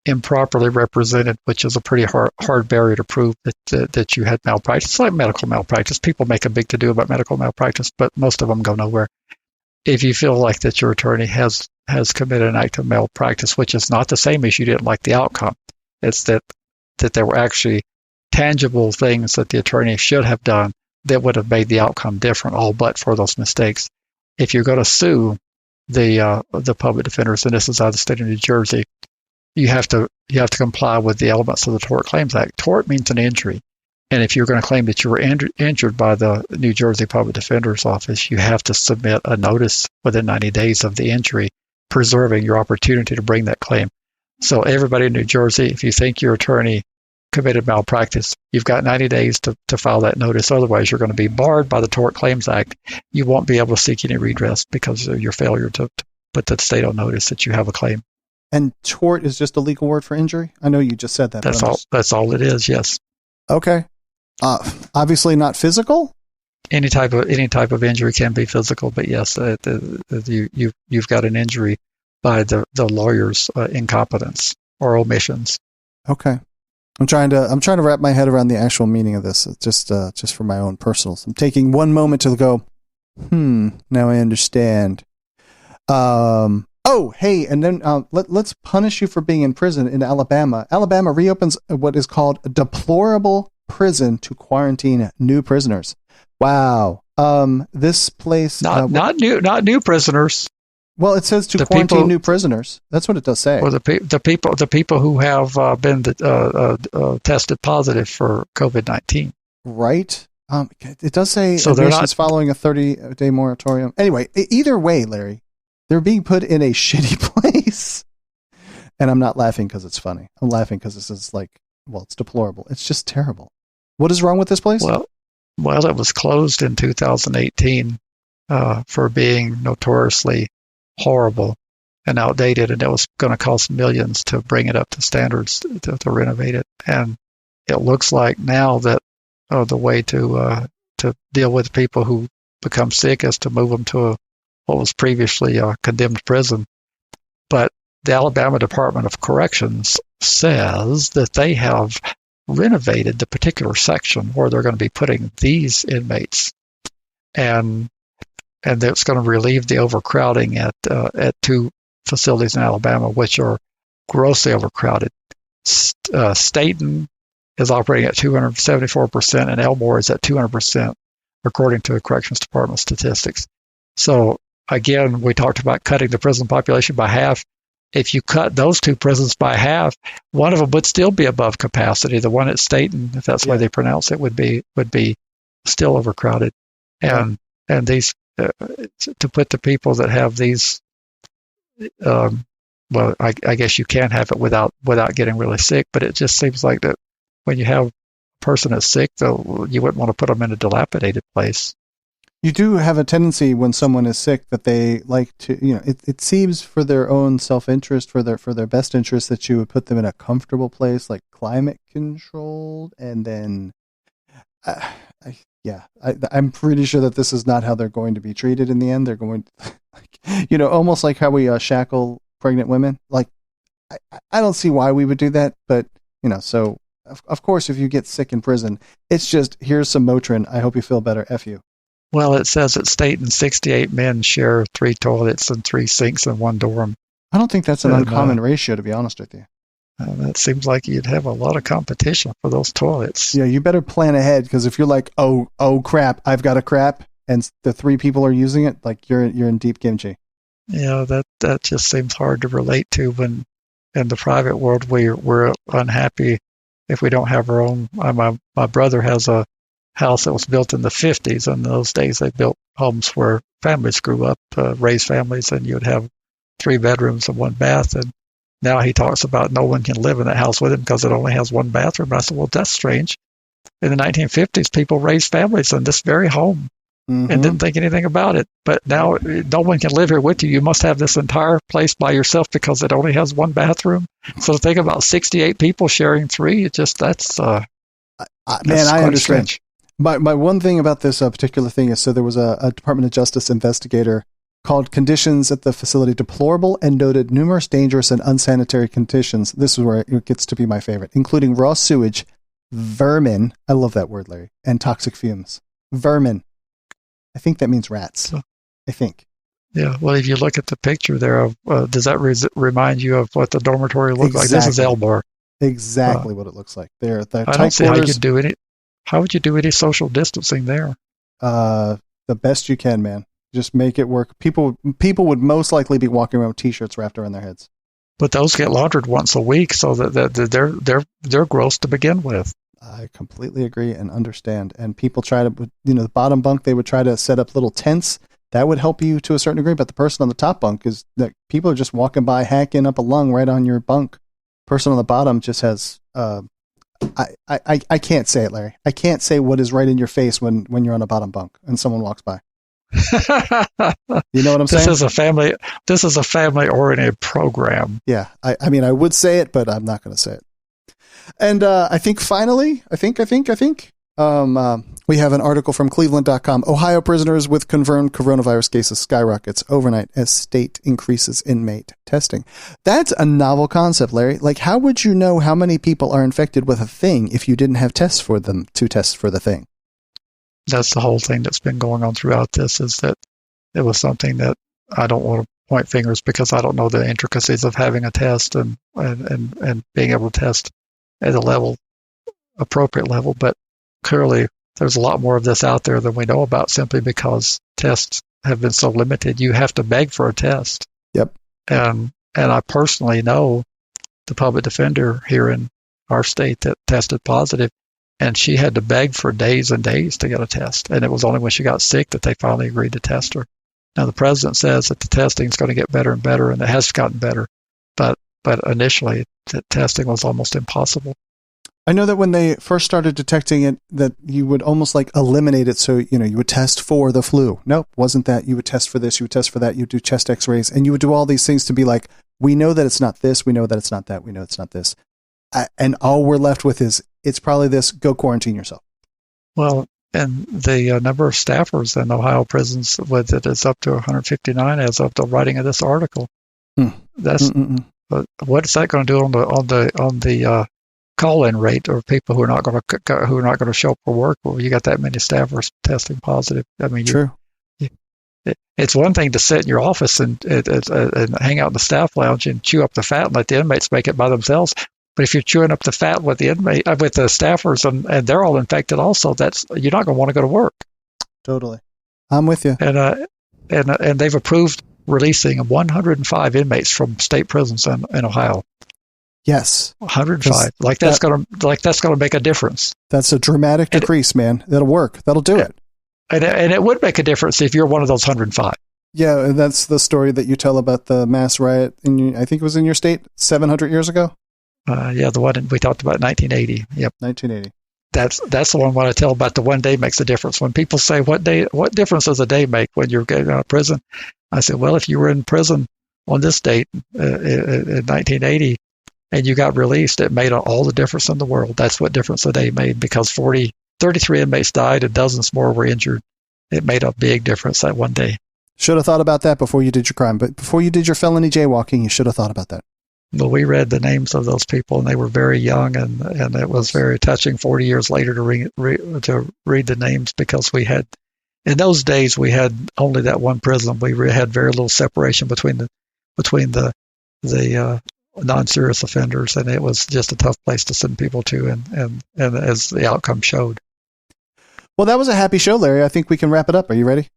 improperly represented, which is a pretty hard barrier to prove that you had malpractice. It's like medical malpractice. People make a big to-do about medical malpractice, but most of them go nowhere. if you feel like that your attorney has committed an act of malpractice, which is not the same as you didn't like the outcome. It's that there were actually tangible things that the attorney should have done that would have made the outcome different, all but for those mistakes. If you're going to sue the public defenders, and this is out of the state of New Jersey, you have to comply with the elements of the Tort Claims Act. Tort means an injury. And if you're going to claim that you were injured by the New Jersey Public Defender's Office, you have to submit a notice within 90 days of the injury, preserving your opportunity to bring that claim. So everybody in New Jersey, if you think your attorney committed malpractice, you've got 90 days to file that notice. Otherwise, you're going to be barred by the Tort Claims Act. You won't be able to seek any redress because of your failure to put the state on notice that you have a claim. And tort is just a legal word for injury? I know you just said that. That's all it is, yes. Okay. Obviously not physical? Any type of injury can be physical, but yes, you've got an injury by the lawyer's incompetence or omissions. Okay. I'm trying to wrap my head around the actual meaning of this, just for my own personals. I'm taking one moment to go, now I understand. Oh, hey, and then let's punish you for being in prison in Alabama. Alabama reopens what is called a deplorable prison to quarantine new prisoners. Wow. This place not new prisoners. Well, it says to quarantine new prisoners. That's what it does say. Or the people who have been tested positive for COVID-19. Right. It does say so admissions following a 30-day moratorium. Anyway, either way, Larry, they're being put in a shitty place. And I'm not laughing because it's funny. I'm laughing because this is it's deplorable. It's just terrible. What is wrong with this place? Well, it was closed in 2018 for being notoriously horrible and outdated, and it was going to cost millions to bring it up to standards to renovate it. And it looks like now that the way to deal with people who become sick is to move them to what was previously a condemned prison. But the Alabama Department of Corrections says that they have renovated the particular section where they're going to be putting these inmates, and that's going to relieve the overcrowding at two facilities in Alabama, which are grossly overcrowded. Staten is operating at 274%, and Elmore is at 200%, according to Corrections Department statistics. So again, we talked about cutting the prison population by half. If you cut those two prisons by half, one of them would still be above capacity. The one at Staten, if that's the way they pronounce it, would be still overcrowded. And these to put the people that have these, I guess you can have it without getting really sick. But it just seems like that when you have a person that's sick, though, you wouldn't want to put them in a dilapidated place. You do have a tendency when someone is sick that they like to, it seems for their own self-interest, for their best interest, that you would put them in a comfortable place, like climate controlled. And then, I'm pretty sure that this is not how they're going to be treated in the end. They're going to, almost like how we shackle pregnant women. Like, I don't see why we would do that, but, so of course, if you get sick in prison, it's just, here's some Motrin. I hope you feel better. F you. Well, it says at Staten 68 men share 3 toilets and 3 sinks in one dorm. I don't think that's an uncommon ratio, to be honest with you. That seems like you'd have a lot of competition for those toilets. Yeah, you better plan ahead, because if you're like, oh crap, I've got a crap, and the 3 people are using it, like you're in deep kimchi. Yeah, that just seems hard to relate to when in the private world we're unhappy if we don't have our own. My brother has a house that was built in the 50s. In those days, they built homes where families grew up, raised families, and you would have 3 bedrooms and 1 bath. And now he talks about no one can live in that house with him because it only has 1 bathroom. I said, well, that's strange. In the 1950s, people raised families in this very home and didn't think anything about it. But now no one can live here with you. You must have this entire place by yourself because it only has 1 bathroom. So to think about 68 people sharing 3, that's man, I understand. Strange. My one thing about this particular thing is, so there was a Department of Justice investigator called conditions at the facility deplorable and noted numerous dangerous and unsanitary conditions. This is where it gets to be my favorite, including raw sewage, vermin. I love that word, Larry, and toxic fumes. Vermin. I think that means rats. I think. Yeah. Well, if you look at the picture there, does that remind you of what the dormitory looked like? This is L-bar. Exactly what it looks like. They're I don't see how you could do any. How would you do any social distancing there? The best you can, man. Just make it work. People would most likely be walking around with T-shirts wrapped around their heads. But those get laundered once a week, so that they're gross to begin with. I completely agree and understand. And people try to, the bottom bunk, they would try to set up little tents. That would help you to a certain degree. But the person on the top bunk is that people are just walking by, hacking up a lung right on your bunk. Person on the bottom just has. I can't say it, Larry. I can't say what is right in your face when you're on a bottom bunk and someone walks by. You know what I'm saying? This is a family oriented program. Yeah. I mean, I would say it, but I'm not going to say it. And I think finally, we have an article from Cleveland.com. Ohio prisoners with confirmed coronavirus cases skyrockets overnight as state increases inmate testing. That's a novel concept, Larry. Like, how would you know how many people are infected with a thing if you didn't have tests for them to test for the thing? That's the whole thing that's been going on throughout this, is that it was something that I don't want to point fingers because I don't know the intricacies of having a test and being able to test at a appropriate level. But clearly there's a lot more of this out there than we know about simply because tests have been so limited. You have to beg for a test. Yep. And I personally know the public defender here in our state that tested positive. And she had to beg for days and days to get a test. And it was only when she got sick that they finally agreed to test her. Now, the president says that the testing is going to get better and better, and it has gotten better. But initially, the testing was almost impossible. I know that when they first started detecting it, that you would almost like eliminate it. So, you would test for the flu. Nope, wasn't that. You would test for this, you would test for that, you would do chest x-rays, and you would do all these things to be like, we know that it's not this, we know that it's not that, we know it's not this. And all we're left with is, it's probably this, go quarantine yourself. Well, and the number of staffers in Ohio prisons is up to 159 as of the writing of this article. That's what is that going to do on the call-in rate, or people who are not going to show up for work? Well, you got that many staffers testing positive. I mean, true. It's one thing to sit in your office and hang out in the staff lounge and chew up the fat and let the inmates make it by themselves. But if you're chewing up the fat with the staffers and they're all infected also, you're not going to want to go to work. Totally. I'm with you. And they've approved releasing 105 inmates from state prisons in Ohio. Yes. 105. That's going to make a difference. That's a dramatic decrease, man. That'll work. That'll do it. And it would make a difference if you're one of those 105. Yeah, that's the story that you tell about the mass riot I think it was in your state 700 years ago. Yeah, the one we talked about, 1980. Yep, 1980. That's the one I tell about. The one day makes a difference. When people say, what difference does a day make when you're getting out of prison? I said, well, if you were in prison on this date in 1980 and you got released, it made all the difference in the world. That's what difference a day made, because 33 inmates died and dozens more were injured. It made a big difference that one day. Should have thought about that before you did your crime. But before you did your felony jaywalking, you should have thought about that. Well, we read the names of those people, and they were very young, and it was very touching 40 years later to read the names, because in those days we had only that one prison. We had very little separation between the non-serious offenders, and it was just a tough place to send people to, and as the outcome showed. Well, that was a happy show, Larry. I think we can wrap it up. Are you ready?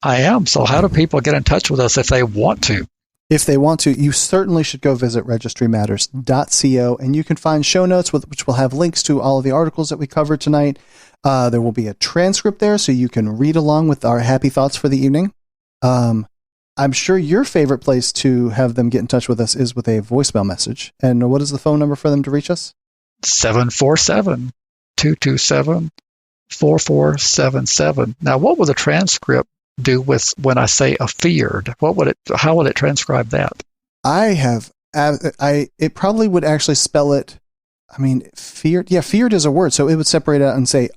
I am. So how do people get in touch with us if they want to? If they want to, you certainly should go visit registrymatters.co, and you can find show notes which will have links to all of the articles that we covered tonight. There will be a transcript there, so you can read along with our happy thoughts for the evening. I'm sure your favorite place to have them get in touch with us is with a voicemail message. And what is the phone number for them to reach us? 747-227-4477. Now, what will the transcript do with when I say afeared? How would it transcribe that? It probably would actually spell it. I mean, feared. Yeah, feared is a word, so it would separate out and say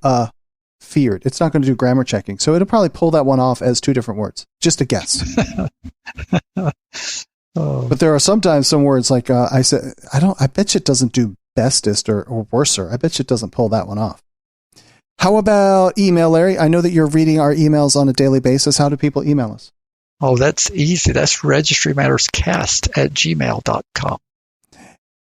feared. It's not going to do grammar checking, so it'll probably pull that one off as two different words. Just a guess. But there are sometimes some words like I bet you it doesn't do bestest or worser. I bet you it doesn't pull that one off. How about email, Larry? I know that you're reading our emails on a daily basis. How do people email us? Oh, that's easy. That's registrymatterscast@gmail.com.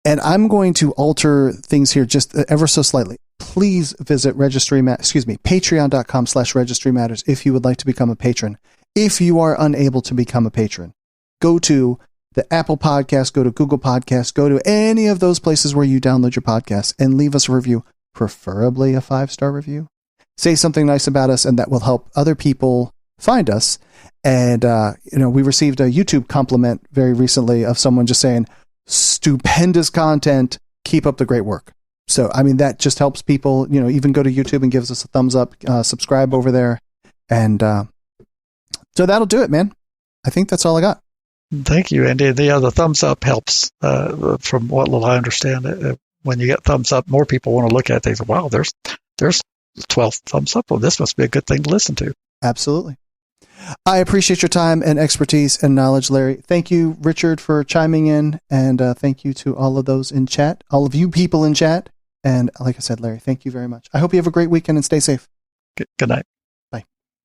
And I'm going to alter things here just ever so slightly. Please visit patreon.com/Registry Matters if you would like to become a patron. If you are unable to become a patron, go to the Apple Podcast, go to Google Podcast, go to any of those places where you download your podcasts and leave us a review, preferably a 5-star review. Say something nice about us, and that will help other people find us. And, we received a YouTube compliment very recently of someone just saying, stupendous content, keep up the great work. So, I mean, that just helps people, even go to YouTube and gives us a thumbs up, subscribe over there. And so that'll do it, man. I think that's all I got. Thank you, Andy. The thumbs up helps from what little I understand. When you get thumbs up, more people want to look at it. They say, wow, there's 12 thumbs up. Well, this must be a good thing to listen to. Absolutely. I appreciate your time and expertise and knowledge, Larry. Thank you, Richard, for chiming in. And thank you to all of those in chat, all of you people in chat. And like I said, Larry, thank you very much. I hope you have a great weekend and stay safe. Good night.